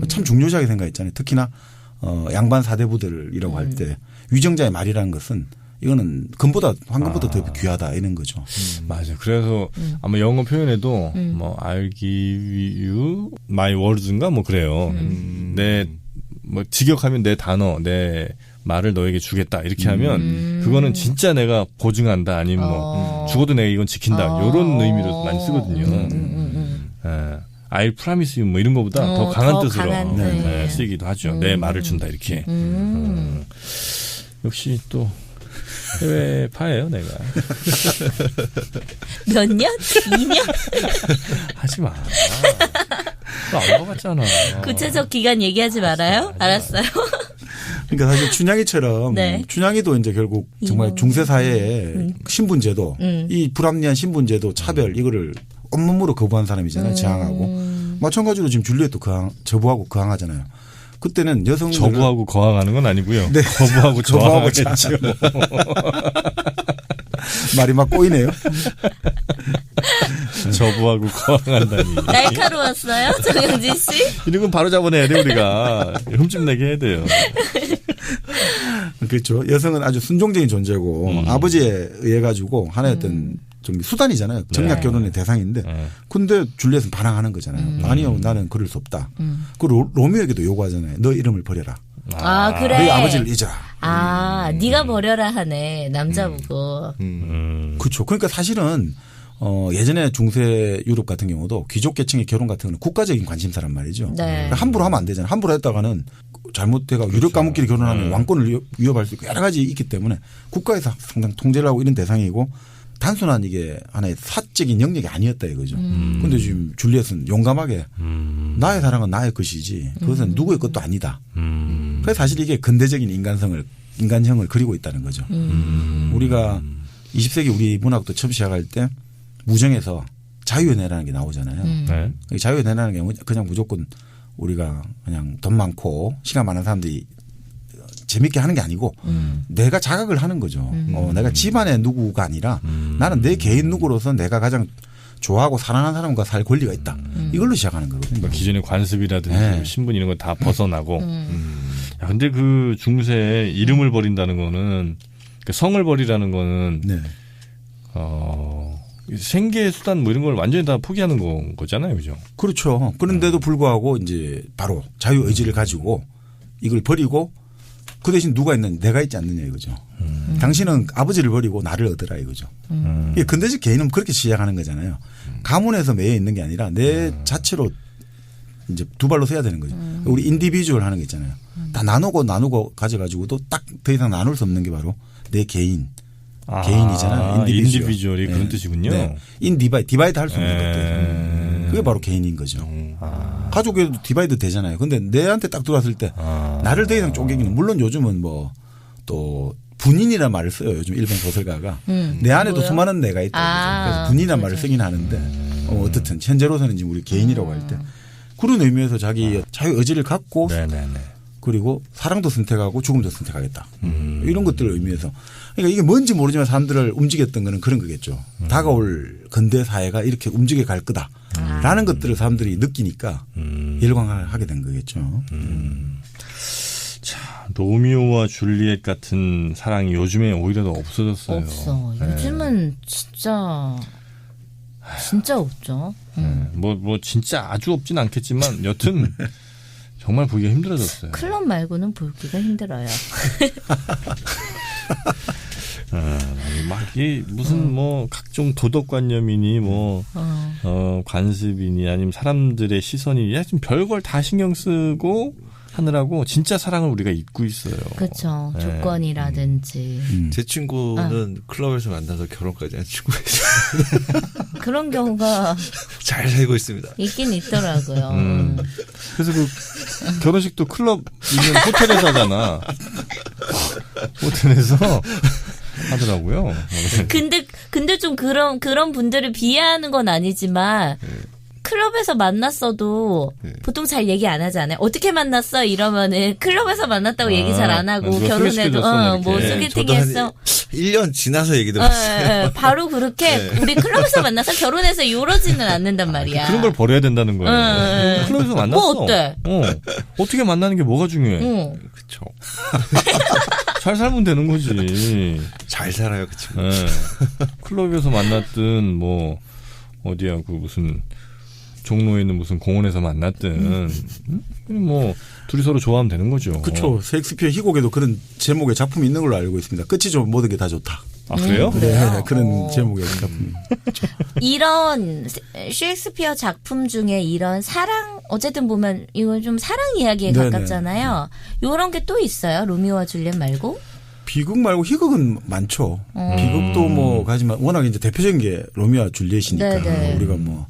참 중요하게 생각했잖아요. 특히나 양반 사대부들이라고 할 때 위정자의 말이라는 것은 이거는 금보다 황금보다 더 귀하다 이런 거죠. 맞아. 그래서 아마 영어 표현에도 뭐 I'll give you my words인가 뭐 그래요. 내 뭐 직역하면 내 단어, 내 말을 너에게 주겠다 이렇게 하면 그거는 진짜 내가 보증한다 아니면 뭐 죽어도 내가 이건 지킨다 이런 의미로 많이 쓰거든요. I'll promise you 뭐 이런 것보다 더 강한 뜻으로 쓰이기도 하죠. 내 말을 준다 이렇게. 역시 또 해외파예요 내가. 몇 년? 2년? 하지 마. 너 안 가봤잖아. 구체적 기간 얘기하지 말아요. 알았어요. 그러니까 사실 춘향이처럼 춘향이도 이제 결국 정말 중세 사회의 신분제도 이 불합리한 신분제도 차별 이거를 온몸으로 거부한 사람이잖아요. 저항하고 마찬가지로 지금 줄리엣도 저부하고 거항하잖아요. 그때는 여성들 저부하고 거항하는 건 아니고요. 네. 거부하고 저항하겠죠. 말이 막 꼬이네요. 저부하고 거항한다니. 날카로웠어요, 정영진 씨? 이런 건 바로 잡아내야 돼 우리가. 흠집내게 해야 돼요. 그렇죠. 여성은 아주 순종적인 존재고 아버지에 의해 가지고 하나의 어떤 좀 수단이잖아요. 정략 결혼의 대상인데. 근데 줄리엣은 반항하는 거잖아요. 아니요, 나는 그럴 수 없다. 그리고 로미오에게도 요구하잖아요. 너 이름을 버려라. 그래. 너희 아버지를 잊어라. 네가 버려라 하네. 남자보고. 그렇죠. 그러니까 사실은 예전에 중세 유럽 같은 경우도 귀족 계층의 결혼 같은 경우는 국가적인 관심사란 말이죠. 네. 함부로 하면 안 되잖아요. 함부로 했다가는 잘못돼가 유럽 가문끼리 결혼하면 왕권을 위협할 수 있고 여러 가지 있기 때문에 국가에서 상당히 통제를 하고 이런 대상이고 단순한 이게 하나의 사적인 영역이 아니었다 이거죠. 그런데 지금 줄리엣은 용감하게 나의 사랑은 나의 것이지 그것은 누구의 것도 아니다. 그래서 사실 이게 근대적인 인간형을 그리고 있다는 거죠. 우리가 20세기 우리 문학도 처음 시작할 때 무정에서 자유연애라는 게 나오잖아요. 자유연애라는 게 그냥 무조건 우리가 그냥 돈 많고 시간 많은 사람들이 재밌게 하는 게 아니고 내가 자각을 하는 거죠. 내가 집안의 누구가 아니라 나는 내 개인 누구로서 내가 가장 좋아하고 사랑하는 사람과 살 권리가 있다. 이걸로 시작하는 거거든요. 그러니까 기존의 관습이라든지 네. 신분 이런 거 다 벗어나고. 야, 근데 그 중세에 이름을 버린다는 거는 그 성을 버리라는 거는 네. 생계 수단 뭐 이런 걸 완전히 다 포기하는 거잖아요, 그죠? 그렇죠. 그런데도 불구하고 이제 바로 자유 의지를 가지고 이걸 버리고 그 대신 누가 있는 내가 있지 않느냐 이거죠. 당신은 아버지를 버리고 나를 얻으라 이거죠. 이게 근대적 개인은 그렇게 시작하는 거잖아요. 가문에서 매여 있는 게 아니라 내 자체로 이제 두 발로 서야 되는 거죠. 우리 인디비주얼 하는 게 있잖아요. 다 나누고 가져가지고도 딱 더 이상 나눌 수 없는 게 바로 내 개인. 개인이잖아요. 인디비주얼이 그런 뜻이군요. 네. 디바이드 할 수 없는 것들. 그게 바로 개인인 거죠. 가족에도 디바이드 되잖아요. 근데 내한테 딱 들어왔을 때 나를 더 이상 쪼개기는 물론 요즘은 뭐 또 분인이라는 말을 써요. 요즘 일본 소설가가. 내 안에도 뭐요? 수많은 내가 있다. 그래서 분인이라는 말을 쓰긴 하는데 어떻든 현재로서는 지금 우리 개인이라고 할 때 그런 의미에서 자기 자유 의지를 갖고 네네네. 그리고 사랑도 선택하고 죽음도 선택하겠다. 이런 것들을 의미해서. 그러니까 이게 뭔지 모르지만 사람들을 움직였던 거는 그런 거겠죠. 다가올 근대 사회가 이렇게 움직여 갈 거다라는 것들을 사람들이 느끼니까 열광하게 된 거겠죠. 자, 로미오와 줄리엣 같은 사랑이 요즘에 오히려 더 없어졌어요. 없어. 요즘은 진짜 없죠. 뭐 진짜 아주 없진 않겠지만 여튼 정말 보기가 힘들어졌어요. 클럽 말고는 보기가 힘들어요. 막 이게 무슨 뭐 각종 도덕관념이니 뭐 관습이니 아니면 사람들의 시선이 좀 별걸 다 신경 쓰고 하느라고 진짜 사랑을 우리가 잊고 있어요. 그렇죠. 조건이라든지. 제 친구는 클럽에서 만나서 결혼까지 한 친구가 있어요. 그런 경우가 잘 살고 있습니다. 있긴 있더라고요. 그래서 그 결혼식도 클럽 있는 호텔에서 하잖아. 호텔에서 하더라고요. 근데 좀 그런 분들을 비하하는 건 아니지만 클럽에서 만났어도 보통 잘 얘기 안 하잖아요. 어떻게 만났어? 이러면은 클럽에서 만났다고 얘기 잘 안 하고 결혼해도 뭐 소개팅했어. 1년 지나서 얘기 들었어요. 바로 그렇게 우리 클럽에서 만나서 결혼해서 이러지는 않는단 말이야. 그런 걸 버려야 된다는 거예요. 클럽에서 만났어. 뭐 어때? 어떻게 만나는 게 뭐가 중요해? 그렇죠. 잘 살면 되는 거지. 잘 살아요, 그 친구. 네. 클럽에서 만났든 뭐 어디야 그 무슨 종로에 있는 무슨 공원에서 만났든 뭐 둘이 서로 좋아하면 되는 거죠. 그렇죠. 셰익스피어 희곡에도 그런 제목의 작품이 있는 걸로 알고 있습니다. 끝이 좋은 모든 게 다 좋다. 아 그래요? 네, 그런 제목의 작품이. 이런 셰익스피어 작품 중에 이런 사랑 어쨌든 보면 이건 좀 사랑 이야기에 네네. 가깝잖아요. 이런 게 또 있어요? 로미오와 줄리엣 말고? 비극 말고 희극은 많죠. 비극도 뭐 가지만 워낙 이제 대표적인 게 로미오와 줄리엣이니까 네네. 우리가 뭐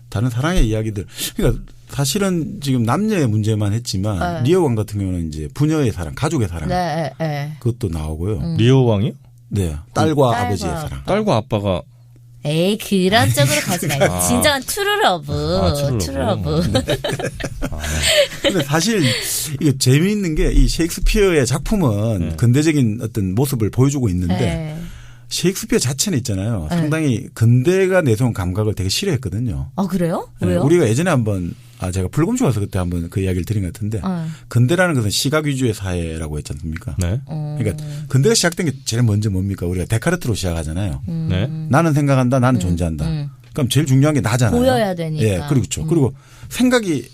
다른 사랑의 이야기들. 그러니까 사실은 지금 남녀의 문제만 했지만 리오 왕 같은 경우는 이제 부녀의 사랑, 가족의 사랑 그것도 나오고요. 리오 왕이요? 네, 딸과 아버지의 사랑. 딸과 아빠가 에이 그런 쪽으로 가지 말고 진정한 트루러브. 트루러브. 근데 사실 이게 재미있는 게 이 셰익스피어의 작품은 근대적인 어떤 모습을 보여주고 있는데 셰익스피어 자체는 있잖아요. 상당히 근대가 내세운 감각을 되게 싫어했거든요. 아 그래요? 왜요? 우리가 예전에 한번 제가 불금쇼 가서 그때 한번 그 이야기를 드린 것 같은데 근대라는 것은 시각 위주의 사회라고 했지 않습니까? 네. 그러니까 근대가 시작된 게 제일 먼저 뭡니까? 우리가 데카르트로 시작하잖아요. 네. 나는 생각한다. 나는 존재한다. 그럼 제일 중요한 게 나잖아요. 보여야 되니까. 예, 그렇죠. 그리고 생각이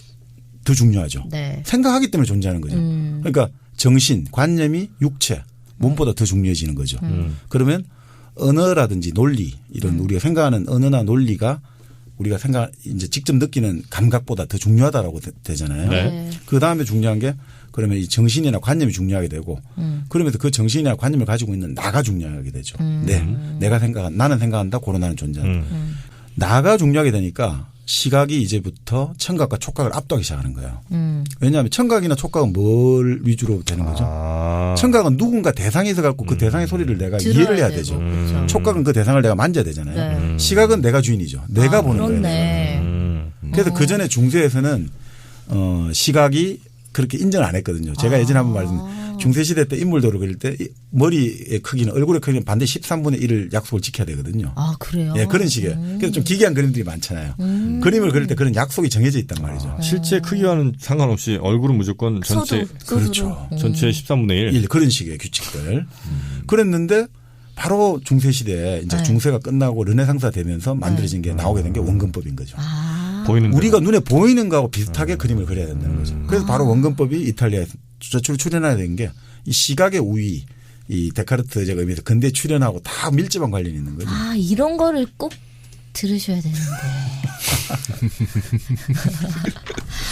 더 중요하죠. 네. 생각하기 때문에 존재하는 거죠. 그러니까 정신, 관념이 육체, 몸보다 더 중요해지는 거죠. 그러면 언어라든지 논리 이런 우리가 생각하는 언어나 논리가 우리가 이제 직접 느끼는 감각보다 더 중요하다라고 되잖아요. 네. 그 다음에 중요한 게 그러면 이 정신이나 관념이 중요하게 되고 그러면서 그 정신이나 관념을 가지고 있는 나가 중요하게 되죠. 나는 생각한다. 고로 나는 존재한다. 나가 중요하게 되니까 시각이 이제부터 청각과 촉각을 압도하기 시작하는 거예요. 왜냐하면 청각이나 촉각은 뭘 위주로 되는 거죠? 청각은 누군가 대상이 있어 갖고 그 대상의 소리를 내가 이해를 해야 되죠. 그렇죠. 촉각은 그 대상을 내가 만져야 되잖아요. 시각은 내가 주인이죠. 내가 보는 거예요. 그래서 그 전에 중세에서는 시각이 그렇게 인정을 안 했거든요. 제가 예전에 한번 중세시대 때 인물도를 그릴 때 머리의 크기는 얼굴의 크기는 반드시 13분의 1을 약속을 지켜야 되거든요. 아, 그래요? 예, 그런 식의. 그래서 좀 기괴한 그림들이 많잖아요. 그림을 그릴 때 그런 약속이 정해져 있단 말이죠. 실제 크기와는 상관없이 얼굴은 무조건 전체. 그렇죠. 전체의 13분의 1. 그런 식의 규칙들. 그랬는데 바로 중세시대에 이제 중세가 끝나고 르네상스가 되면서 만들어진 게 나오게 된 게 원근법인 거죠. 보이는 우리가 눈에 보이는 거하고 비슷하게 그림을 그려야 된다는 거죠. 그래서 바로 원근법이 이탈리아에 출현하게 된 게 이 시각의 우위, 이 데카르트적 의미에서 근대에 출현하고 다 밀접한 관련이 있는 거죠. 아, 이런 거를 꼭 들으셔야 되는데.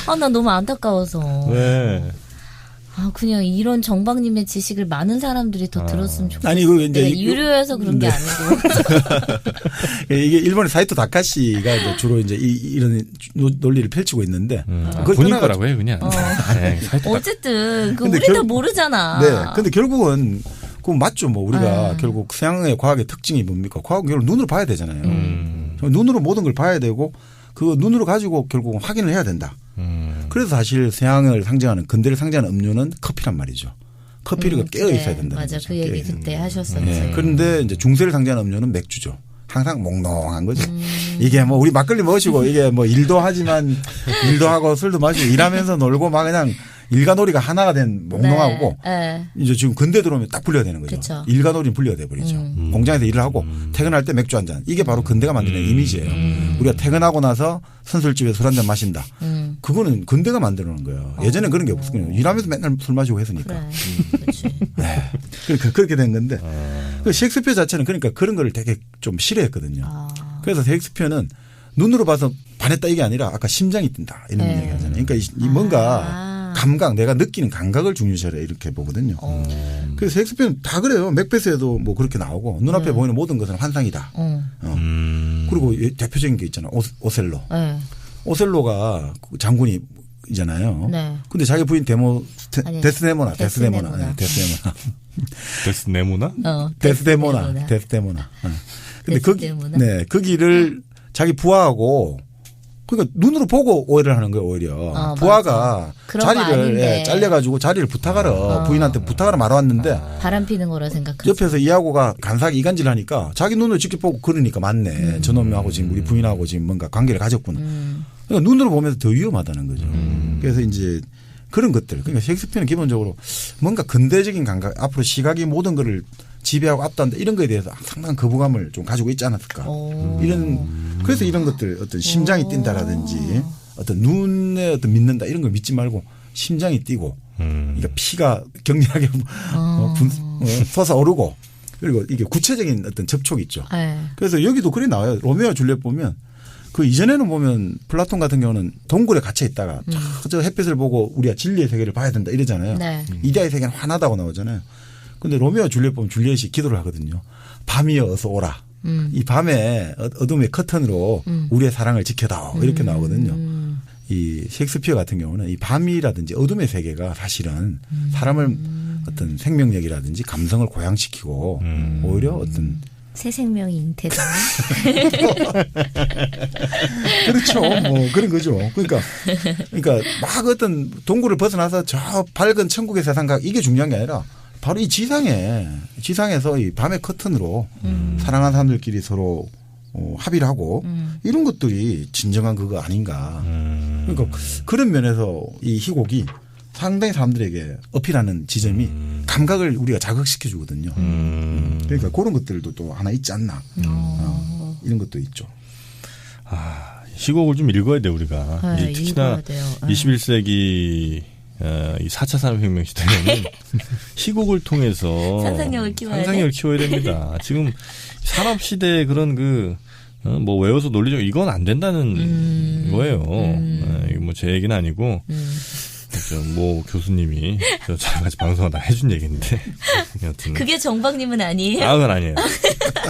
아, 나 너무 안타까워서. 네. 아, 그냥 이런 정박님의 지식을 많은 사람들이 더 들었으면 좋겠어요. 아니, 그 이제 유료여서 그런 게 아니고. 이게 일본의 사이토 다카시가 이제 주로 이제 이런 논리를 펼치고 있는데. 본인 거라고 해요, 그냥. 네, 어쨌든, 우리도 모르잖아. 네. 근데 결국은, 그건 맞죠. 뭐, 우리가 결국 서양의 과학의 특징이 뭡니까? 과학은 결국 눈으로 봐야 되잖아요. 눈으로 모든 걸 봐야 되고, 그 눈으로 가지고 결국은 확인을 해야 된다. 그래서 사실 서양을 상징하는 근대를 상징하는 음료는 커피란 말이죠. 커피를 깨어 있어야 된다. 맞아, 그 얘기 그때 하셨었지. 네. 그런데 이제 중세를 상징하는 음료는 맥주죠. 항상 몽롱한 거죠. 이게 뭐 우리 막걸리 마시고 이게 뭐 일도 하지만 일도 하고 술도 마시고 일하면서 놀고 막 그냥 일과 놀이가 하나가 된 몽롱하고 이제 지금 근대 들어오면 딱 분리가 되는 거죠. 그쵸. 일과 놀이는 분리가 돼버리죠. 공장에서 일을 하고 퇴근할 때 맥주 한 잔. 이게 바로 근대가 만드는 이미지예요. 우리가 퇴근하고 나서 선술집에서 술 한 잔 마신다. 그거는 근대가 만들어놓은 거예요. 예전엔 그런 게 없었거든요. 일하면서 맨날 술 마시고 했으니까. 그래. 네. 그러니까 그렇게 된 건데 그 셰익스피어 자체는 그러니까 그런 걸 되게 좀 싫어했거든요. 그래서 셰익스피어는 눈으로 봐서 반했다 이게 아니라 아까 심장이 뛴다 이런 얘기 하잖아요. 그러니까 이 뭔가 감각, 내가 느끼는 감각을 중요시하라 이렇게 보거든요. 그래서 셰익스피어는 다 그래요. 맥베스에도 뭐 그렇게 나오고 눈앞에 보이는 모든 것은 환상이다. 그리고 대표적인 게 있잖아요. 오셀로. 오셀로가 장군이잖아요. 네. 근데 자기 부인 데스데모나. 근데 거기를 자기 부하하고 그러니까 눈으로 보고 오해를 하는 거예요, 오히려. 부하가 자리를 잘려가지고 자리를 부탁하러 부인한테 부탁하러 말아왔는데 바람 피는 거라 생각하죠. 옆에서 이하고가 간사하게 이간질을 하니까 자기 눈으로 직접 보고 그러니까 맞네. 저놈하고 지금 우리 부인하고 지금 뭔가 관계를 가졌구나. 그러니까 눈으로 보면서 더 위험하다는 거죠. 그래서 이제 그런 것들. 그러니까 셰익스피어는 기본적으로 뭔가 근대적인 감각, 앞으로 시각이 모든 거를 지배하고 압도한다 이런 거에 대해서 상당한 거부감을 좀 가지고 있지 않았을까. 그래서 이런 것들 어떤 심장이 뛴다라든지 어떤 눈에 어떤 믿는다 이런 걸 믿지 말고 심장이 뛰고 그러니까 피가 격렬하게 솟아오르고 그리고 이게 구체적인 어떤 접촉이 있죠. 그래서 여기도 그래 나와요. 로미오와 줄리엣 보면 그 이전에는 보면 플라톤 같은 경우는 동굴에 갇혀 있다가 저 햇빛을 보고 우리가 진리의 세계를 봐야 된다 이러잖아요. 이데아의 세계는 환하다고 나오잖아요. 근데 로미오와 줄리엣 보면 줄리엣이 기도를 하거든요. 밤이여 어서 오라. 이 밤에 어둠의 커튼으로 우리의 사랑을 지켜다오. 이렇게 나오거든요. 이 셰익스피어 같은 경우는 이 밤이라든지 어둠의 세계가 사실은 사람을 어떤 생명력이라든지 감성을 고양시키고 오히려 어떤 새 생명이 잉태되는. 그렇죠. 뭐 그런 거죠. 그러니까 막 어떤 동굴을 벗어나서 저 밝은 천국의 세상과 이게 중요한 게 아니라 바로 이 지상에서 이 밤의 커튼으로 사랑하는 사람들끼리 서로 합의를 하고 이런 것들이 진정한 그거 아닌가. 그러니까 그런 면에서 이 희곡이 상당히 사람들에게 어필하는 지점이 감각을 우리가 자극시켜 주거든요. 그러니까 그런 것들도 또 하나 있지 않나. 이런 것도 있죠. 희곡을 좀 읽어야 돼 우리가. 네, 특히나 21세기 이 4차 산업혁명 시대에는 희곡을 통해서 상상력을 키워야 됩니다. 지금 산업 시대의 그런 뭐 외워서 논리적 이건 안 된다는 거예요. 이거 뭐 제 얘기는 아니고 뭐 교수님이 저랑 같이 방송하다 해준 얘기인데 여튼 그게 정박님은 아니에요? 그건 아니에요.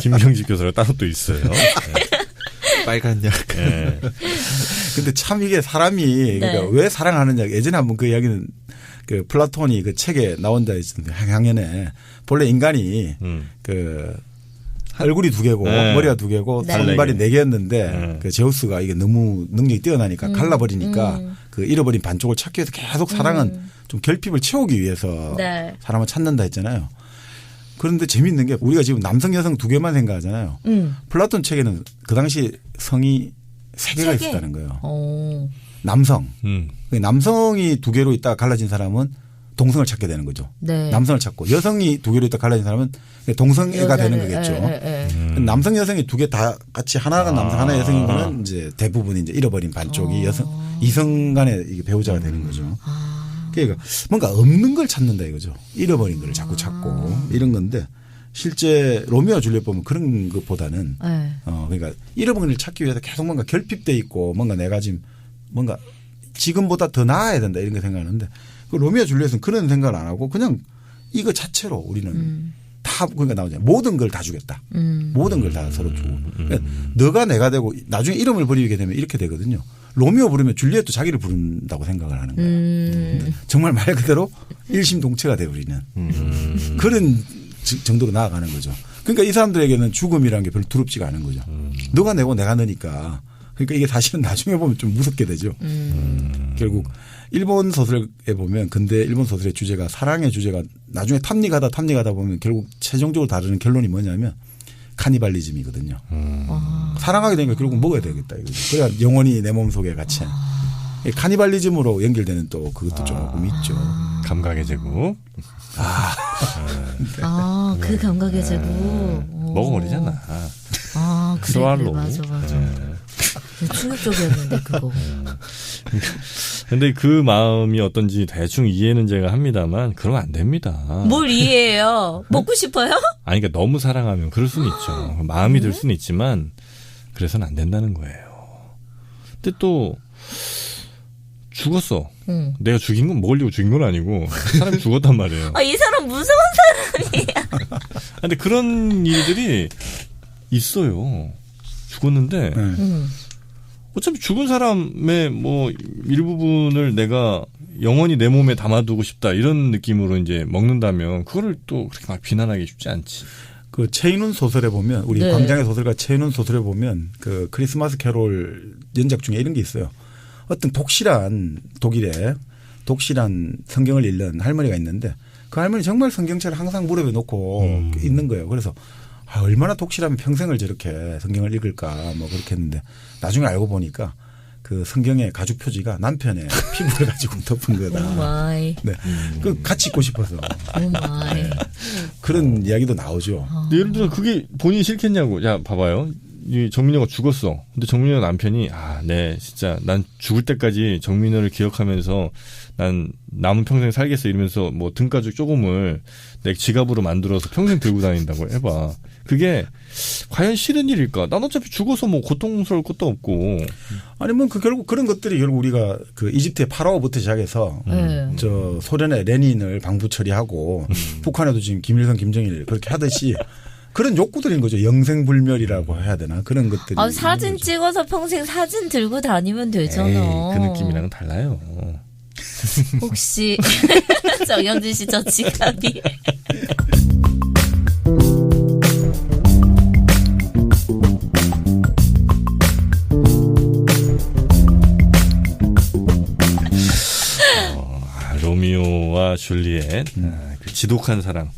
김경집 교수가 따로 또 있어요. 네. 빨간 약. 네. 근데 참 이게 사람이 그러니까 왜 사랑하느냐. 예전에 한번 그 이야기는 그 플라톤이 그 책에 나온다 했는데 향연에 본래 인간이 그 얼굴이 2개고 네. 머리가 2개고 네. 손발이 4개였는데 그 제우스가 이게 너무 능력이 뛰어나니까 갈라버리니까 그 잃어버린 반쪽을 찾기 위해서 계속 사랑은 좀 결핍을 채우기 위해서 네. 사람을 찾는다 했잖아요. 그런데 재밌는 게 우리가 지금 남성 여성 2개만 생각하잖아요. 플라톤 책에는 그 당시 성이 3개가 있었다는 거예요. 오. 남성. 남성이 2개로 있다가 갈라진 사람은 동성을 찾게 되는 거죠. 네. 남성을 찾고 여성이 2개로 있다가 갈라진 사람은 동성애가 되는 거겠죠. 남성 여성이 2개 다 같이 하나가 남성 하나 여성인 거는 이제 대부분 이제 잃어버린 반쪽이 이성 간의 이게 배우자가 되는 거죠. 그러니까 뭔가 없는 걸 찾는다 이거죠. 잃어버린 걸 자꾸 찾고 이런 건데 실제 로미오와 줄리엣 보면 그런 것보다는 그러니까 잃어버린 걸 찾기 위해서 계속 뭔가 결핍돼 있고 뭔가 내가 지금 뭔가 지금보다 더 나아야 된다 이런 거 생각하는데 그 로미오와 줄리엣은 그런 생각을 안 하고 그냥 이거 자체로 우리는 다 그러니까 나오잖아요. 모든 걸 다 주겠다. 모든 걸 다 서로 주고. 그러니까 너가 내가 되고 나중에 이름을 부리게 되면 이렇게 되거든요. 로미오 부르면 줄리엣도 자기를 부른다고 생각을 하는 거예요. 정말 말 그대로 일심동체가 되어버리는 그런 정도로 나아가는 거죠. 그러니까 이 사람들에게는 죽음이라는 게 별로 두렵지가 않은 거죠. 너가 내고 내가 너니까. 그러니까 이게 사실은 나중에 보면 좀 무섭게 되죠. 결국 일본 소설에 보면 근대 일본 소설의 주제가 사랑의 주제가 나중에 탑니가다 보면 결국 최종적으로 다루는 결론이 뭐냐면 카니발리즘이거든요. 사랑하게 되니까 결국 먹어야 되겠다 이거죠. 그래야 영원히 내 몸속에 같이 카니발리즘으로 연결되는 또 그것도 조금 있죠. 감각의 제국. 그 감각의 제국. 먹어버리잖아. 그래, 맞아. 충격적이었는데 그거. 근데 그 마음이 어떤지 대충 이해는 제가 합니다만 그러면 안 됩니다. 뭘 이해해요? 먹고 싶어요? 아니 그러니까 너무 사랑하면 그럴 수는 있죠. 마음이 들 수는 있지만 그래서는 안 된다는 거예요. 근데 또 죽었어. 내가 죽인 건 먹으려고 죽인 건 아니고 사람이 죽었단 말이에요. 이 사람 무서운 사람이야. 근데 그런 일들이 있어요. 죽었는데 어차피 죽은 사람의 뭐 일부분을 내가 영원히 내 몸에 담아두고 싶다 이런 느낌으로 이제 먹는다면 그거를 또 그렇게 막 비난하기 쉽지 않지. 그 최인훈 소설에 보면 우리 광장의 소설가 최인훈 소설에 보면 그 크리스마스 캐롤 연작 중에 이런 게 있어요. 어떤 독실한 성경을 읽는 할머니가 있는데 그 할머니 정말 성경책을 항상 무릎에 놓고 있는 거예요. 그래서 얼마나 독실하면 평생을 저렇게 성경을 읽을까 뭐 그렇게 했는데 나중에 알고 보니까 그 성경의 가죽 표지가 남편의 피부를 가지고 덮은 거다. 네. 그 같이 있고 싶어서. 네. 그런 이야기도 나오죠. 예를 들어 그게 본인이 싫겠냐고. 야 봐봐요. 이 정민호가 죽었어. 근데 정민호 남편이 네 진짜 난 죽을 때까지 정민호를 기억하면서 난 남은 평생 살겠어 이러면서 뭐 등가죽 조금을 내 지갑으로 만들어서 평생 들고 다닌다고 해봐. 그게 과연 싫은 일일까? 난 어차피 죽어서 뭐 고통스러울 것도 없고. 아니면 결국 그런 것들이 결국 우리가 그 이집트의 파라오부터 시작해서 저 소련의 레닌을 방부 처리하고 북한에도 지금 김일성, 김정일 그렇게 하듯이 그런 욕구들인 거죠. 영생불멸이라고 해야 되나 그런 것들이. 사진 찍어서 평생 사진 들고 다니면 되잖아. 그 느낌이랑은 달라요. 혹시 정영진 씨 저 지갑이. 로미오와 줄리엣 그 지독한 사랑.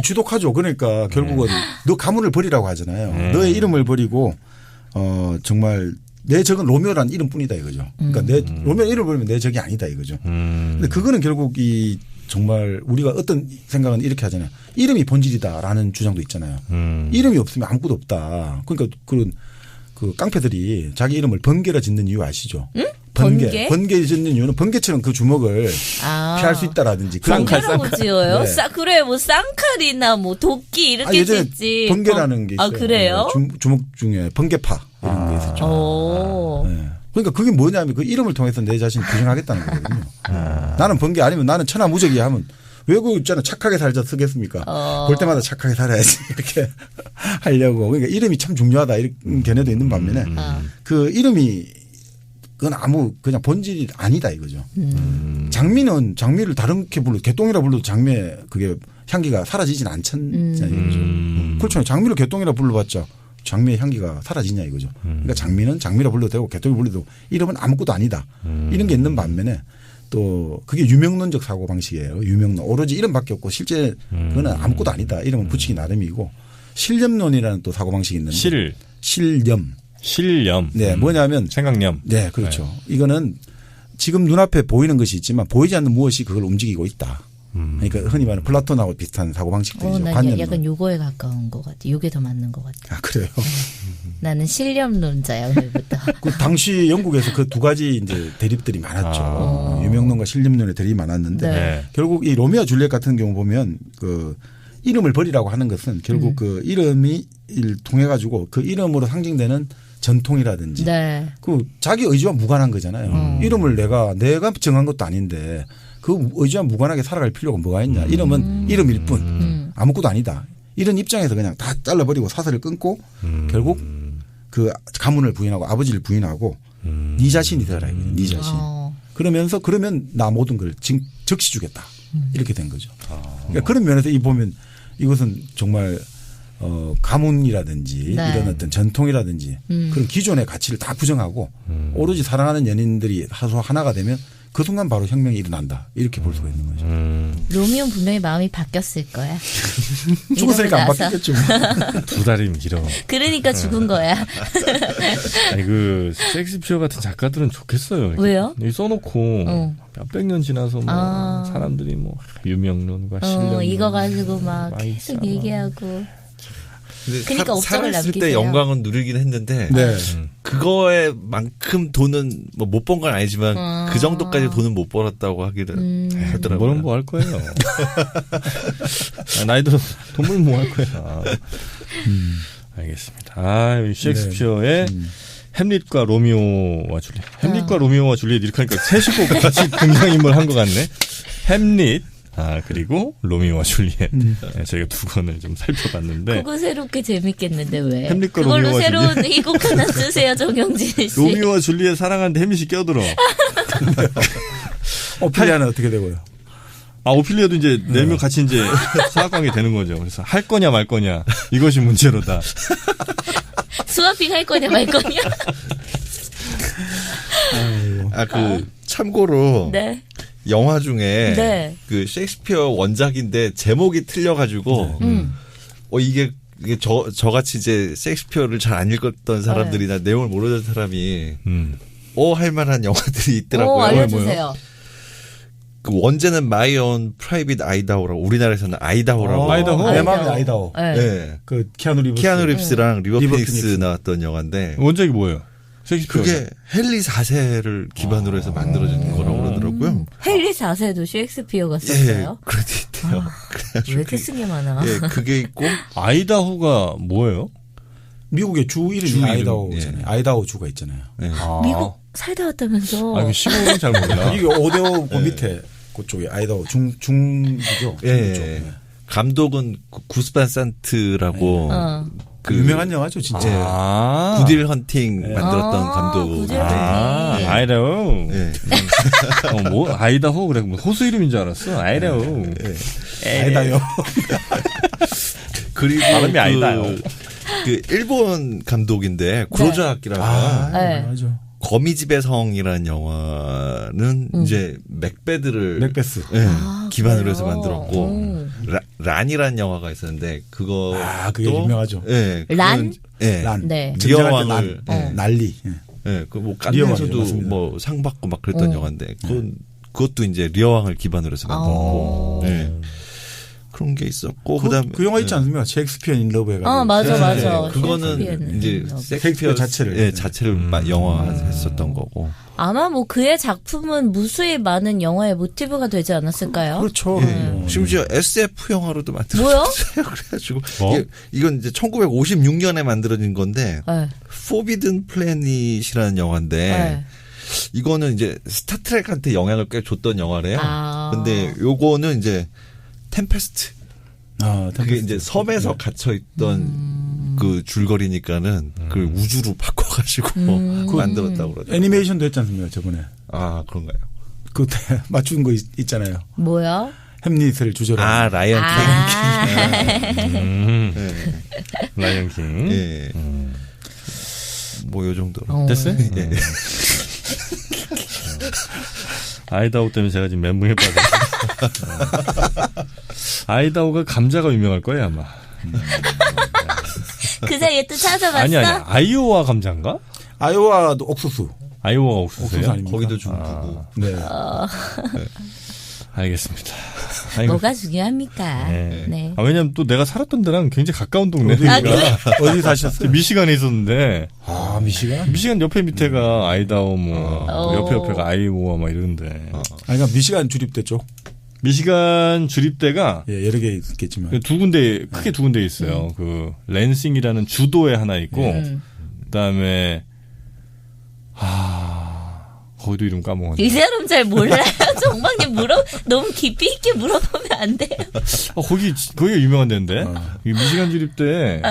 지독하죠. 그러니까 결국은 너 가문을 버리라고 하잖아요. 너의 이름을 버리고 정말 내 적은 로미오라는 이름뿐이다 이거죠. 그러니까 내 로미오 이름을 버리면 내 적이 아니다 이거죠. 근데 그거는 결국 이 정말 우리가 어떤 생각은 이렇게 하잖아요. 이름이 본질이다라는 주장도 있잖아요. 이름이 없으면 아무것도 없다. 그러니까 그런 그 깡패들이 자기 이름을 번개라 짓는 이유 아시죠? 응? 번개 짓는 이유는 번개처럼 그 주먹을 피할 수 있다라든지. 번개라고 지어요? 네. 그래 뭐 쌍칼이나 뭐 도끼 이렇게 짓지. 번개라는 게 있어요. 그래요? 주먹 중에 번개파 이런 게 있었죠. 네. 그러니까 그게 뭐냐면 그 이름을 통해서 내 자신을 규정하겠다는 거거든요. 나는 번개 아니면 나는 천하무적이야 하면 왜 그 있잖아 착하게 살자 쓰겠습니까? 볼 때마다 착하게 살아야지 이렇게 하려고. 그러니까 이름이 참 중요하다 이런 견해도 있는 반면에 그 이름이 그건 그냥 본질이 아니다 이거죠. 장미를 다른 게 불러도 개똥이라 불러도 장미에 그게 향기가 사라지진 않잖아요. 이거죠. 그렇죠. 장미를 개똥이라 불러봤자 장미의 향기가 사라지냐 이거죠. 그러니까 장미는 장미라 불러도 되고 개똥이 불러도 이름은 아무것도 아니다. 이런 게 있는 반면에 또 그게 유명론적 사고방식이에요. 유명론. 오로지 이름밖에 없고 실제 그거는 아무것도 아니다. 이름은 붙이기 나름이고 실념론이라는 또 사고방식이 있는데 실념. 네. 뭐냐면 생각념. 네. 그렇죠. 네. 이거는 지금 눈앞에 보이는 것이 있지만 보이지 않는 무엇이 그걸 움직이고 있다. 그러니까 흔히 말하는 플라톤하고 비슷한 사고방식들이죠. 난 약간 요거에 가까운 것 같아. 요게 더 맞는 것 같아. 아, 그래요? 나는 실념론자야, 오늘부터. 그 당시 영국에서 그 두 가지 이제 대립들이 많았죠. 유명론과 실념론의 대립이 많았는데 네. 결국 이 로미오와 줄리엣 같은 경우 보면 그 이름을 버리라고 하는 것은 결국 그 이름이 통해 가지고 그 이름으로 상징되는 전통이라든지 네. 그 자기 의지와 무관한 거잖아요. 이름을 내가 정한 것도 아닌데 그 의지와 무관하게 살아갈 필요가 뭐가 있냐. 이름은 이름일 뿐 아무것도 아니다. 이런 입장에서 그냥 다 잘라버리고 사슬을 끊고 결국 그 가문을 부인하고 아버지를 부인하고 네 자신이 되라 이거예요. 네 자신. 그러면서 그러면 나 모든 걸 적시 주겠다. 이렇게 된 거죠. 그러니까 그런 면에서 이 보면 이것은 정말 가문이라든지 네. 이런 어떤 전통이라든지 그런 기존의 가치를 다 부정하고 오로지 사랑하는 연인들이 하나가 되면 그 순간 바로 혁명이 일어난다. 이렇게 볼 수가 있는 거죠. 로미오는 분명히 마음이 바뀌었을 거야. 죽었으니까 안 바뀌었겠죠. 두 달이 길어. 그러니까 죽은 거야. 아니 그 셰익스피어 같은 작가들은 좋겠어요. 이렇게. 왜요? 써놓고 몇백 년 지나서 뭐 사람들이 뭐 유명론과 실념론 이거 가지고 막 계속 얘기하고. 그러니까 살았을 때 영광은 누리긴 했는데 네. 그거에만큼 돈은 뭐 못 번 건 아니지만 그 정도까지 돈은 못 벌었다고 하기를 하더라고요. 뭐는 뭐 할 거예요. 나이 들어서 돈을 뭐 할 거야. 알겠습니다. 셰익스피어의 네. 햄릿과 로미오와 줄리엣. 햄릿과 로미오와 줄리엣 이렇게 하니까 셋이 꼭 같이 등장인물 한 것 같네. 햄릿. 그리고 로미오와 줄리엣. 네, 저희가 두 권을 좀 살펴봤는데. 그거 새롭게 재밌겠는데 왜? 햄릿과 그걸로 로미오와 새로운 희곡 하나 쓰세요, 정영진 씨. 로미오와 줄리엣 사랑하는데 햄릿이 껴들어. 오피리아는 어떻게 되고요? 오피리아도 이제 네 명 같이 이제 사학관계 되는 거죠. 그래서 할 거냐 말 거냐 이것이 문제로다. 스와핑 할 거냐 말 거냐. 참고로. 네. 영화 중에 네. 그 셰익스피어 원작인데 제목이 틀려가지고 이게 저같이 이제 셰익스피어를 잘 안 읽었던 사람들이나 내용을 모르는 사람이 할 만한 영화들이 있더라고요. 알려주세요. 그 원제는 My Own Private Idaho라고 우리나라에서는 아이다호라고. 아이다호. 내 마음의 아이다호. 네. 그 키아누 립스랑 리버 피닉스 나왔던 영화인데 원작이 뭐예요? 그게 헨리 4세를 기반으로 해서 만들어진 거라고 그러더라고요. 헨리 4세도 셰익스피어가 썼어요? 예, 그래도 있대요. 왜 이렇게 쓴 게 많아? 예, 그게 있고. 아이다호가 뭐예요? 미국의 주 이름이 아이다호잖아요. 예. 아이다호 주가 있잖아요. 예. 미국 살다 왔다면서. 이거 시골은 잘 몰라. 이게 오데오 그 밑에 그쪽에 아이다호 중부죠. 예. 감독은 구스반 산트라고. 그 유명한 영화죠, 진짜. 구딜 헌팅 만들었던 감독. 아이다호. 네. 아이다호 그래. 뭐 호수 이름인 줄 알았어. 아이다호. 아이다요. 그리고 발음이 아이다요. 그 일본 감독인데 구로자 아키라가 맞아. 거미집의 성이라는 영화는 이제 맥베스 기반으로 해서 만들었고 란이라는 영화가 있었는데 그거 그게 유명하죠. 네, 란? 네. 리어왕을 난리. 그 뭐 깐네에서도 뭐 상 받고 막 그랬던 영화인데 그것도 이제 리어왕을 기반으로 해서 만들었고. 그런 게 있었고 그다음 그 영화 있지 않습니까? 셰익스피어 인 러브 해가지고. 맞아. 그거는 이제 셰익스피어 자체를 영화했었던 거고. 아마 뭐 그의 작품은 무수히 많은 영화의 모티브가 되지 않았을까요? 그렇죠. 심지어 SF 영화로도 만들어졌어요. 그래가지고 이건 이제 1956년에 만들어진 건데 Forbidden Planet이라는 영화인데. 이거는 이제 스타트rek한테 영향을 꽤 줬던 영화래요. 근데 요거는 이제 템페스트. 그게 이제 섬에서 갇혀있던 그 줄거리니까는 그걸 우주로 바꿔가지고 만들었다고 그러죠. 애니메이션도 했지 않습니까, 저번에. 그런가요? 그때 맞춘 거 있잖아요. 뭐야? 햄릿을 주저라. 라이언 킹. 라이언 킹. 예. 뭐 요 정도로. 됐어요? 예. 아이다호 때문에 제가 지금 멘붕에 빠졌어요. 아이다호가 감자가 유명할 거예요 아마. 그 사이에 또 찾아봤어? 아니 아이오와 감자인가? 아이오와도 옥수수. 아이오와 옥수수요? 아닙니까? 거기도 중국이고. 네. 네. 알겠습니다. 뭐가 중요합니까? 네. 네. 왜냐면 또 내가 살았던 데랑 굉장히 가까운 동네니까. 어디 사셨어요? 미시간에 있었는데. 미시간? 미시간 옆에 밑에가 아이다호 옆에가 아이오와 막 이런데. 아니, 그러니까 미시간 주립대 쪽. 미시간 주립대가 예, 여러 개 있겠지만 두 군데 크게 두 군데 있어요. 그 랜싱이라는 주도에 하나 있고 그다음에 거기도 이름 까먹었네. 이 사람 잘 몰라요. 정방님 너무 깊이 있게 물어보면 안 돼요. 거기가 유명한 데인데. 미시간 주립대.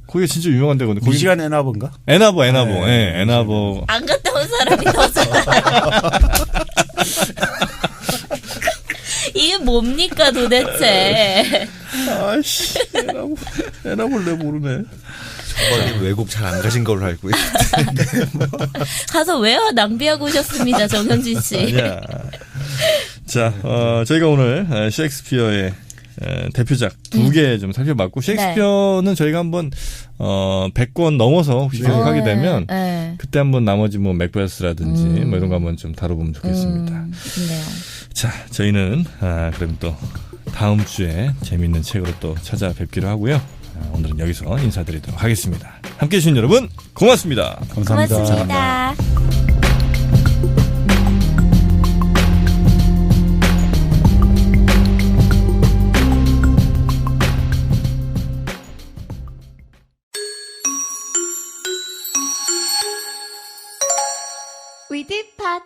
거기가 진짜 유명한 데거든요. 미시간 애나버인가? 애나버. 예, 애나버. 안 갔다 온 사람이 더 잘해요. 이게 뭡니까 도대체? 아이씨, 애나버를 내가 모르네. 정말 외국 잘 안 가신 걸로 알고 있는데. 가서 외화 낭비하고 오셨습니다, 정현진 씨. 아니야. 자, 저희가 오늘 셰익스피어의 대표작 2개 좀 살펴봤고, 셰익스피어는 저희가 한번 100권 넘어서 혹시 계속하게 되면 그때 한번 나머지 뭐 맥베스라든지 뭐 이런 거 한번 좀 다뤄보면 좋겠습니다. 네. 자, 저희는 그럼 또 다음 주에 재미있는 책으로 또 찾아뵙기로 하고요. 오늘은 여기서 인사드리도록 하겠습니다. 함께해 주신 여러분 고맙습니다. 감사합니다. 고맙습니다. 위드팟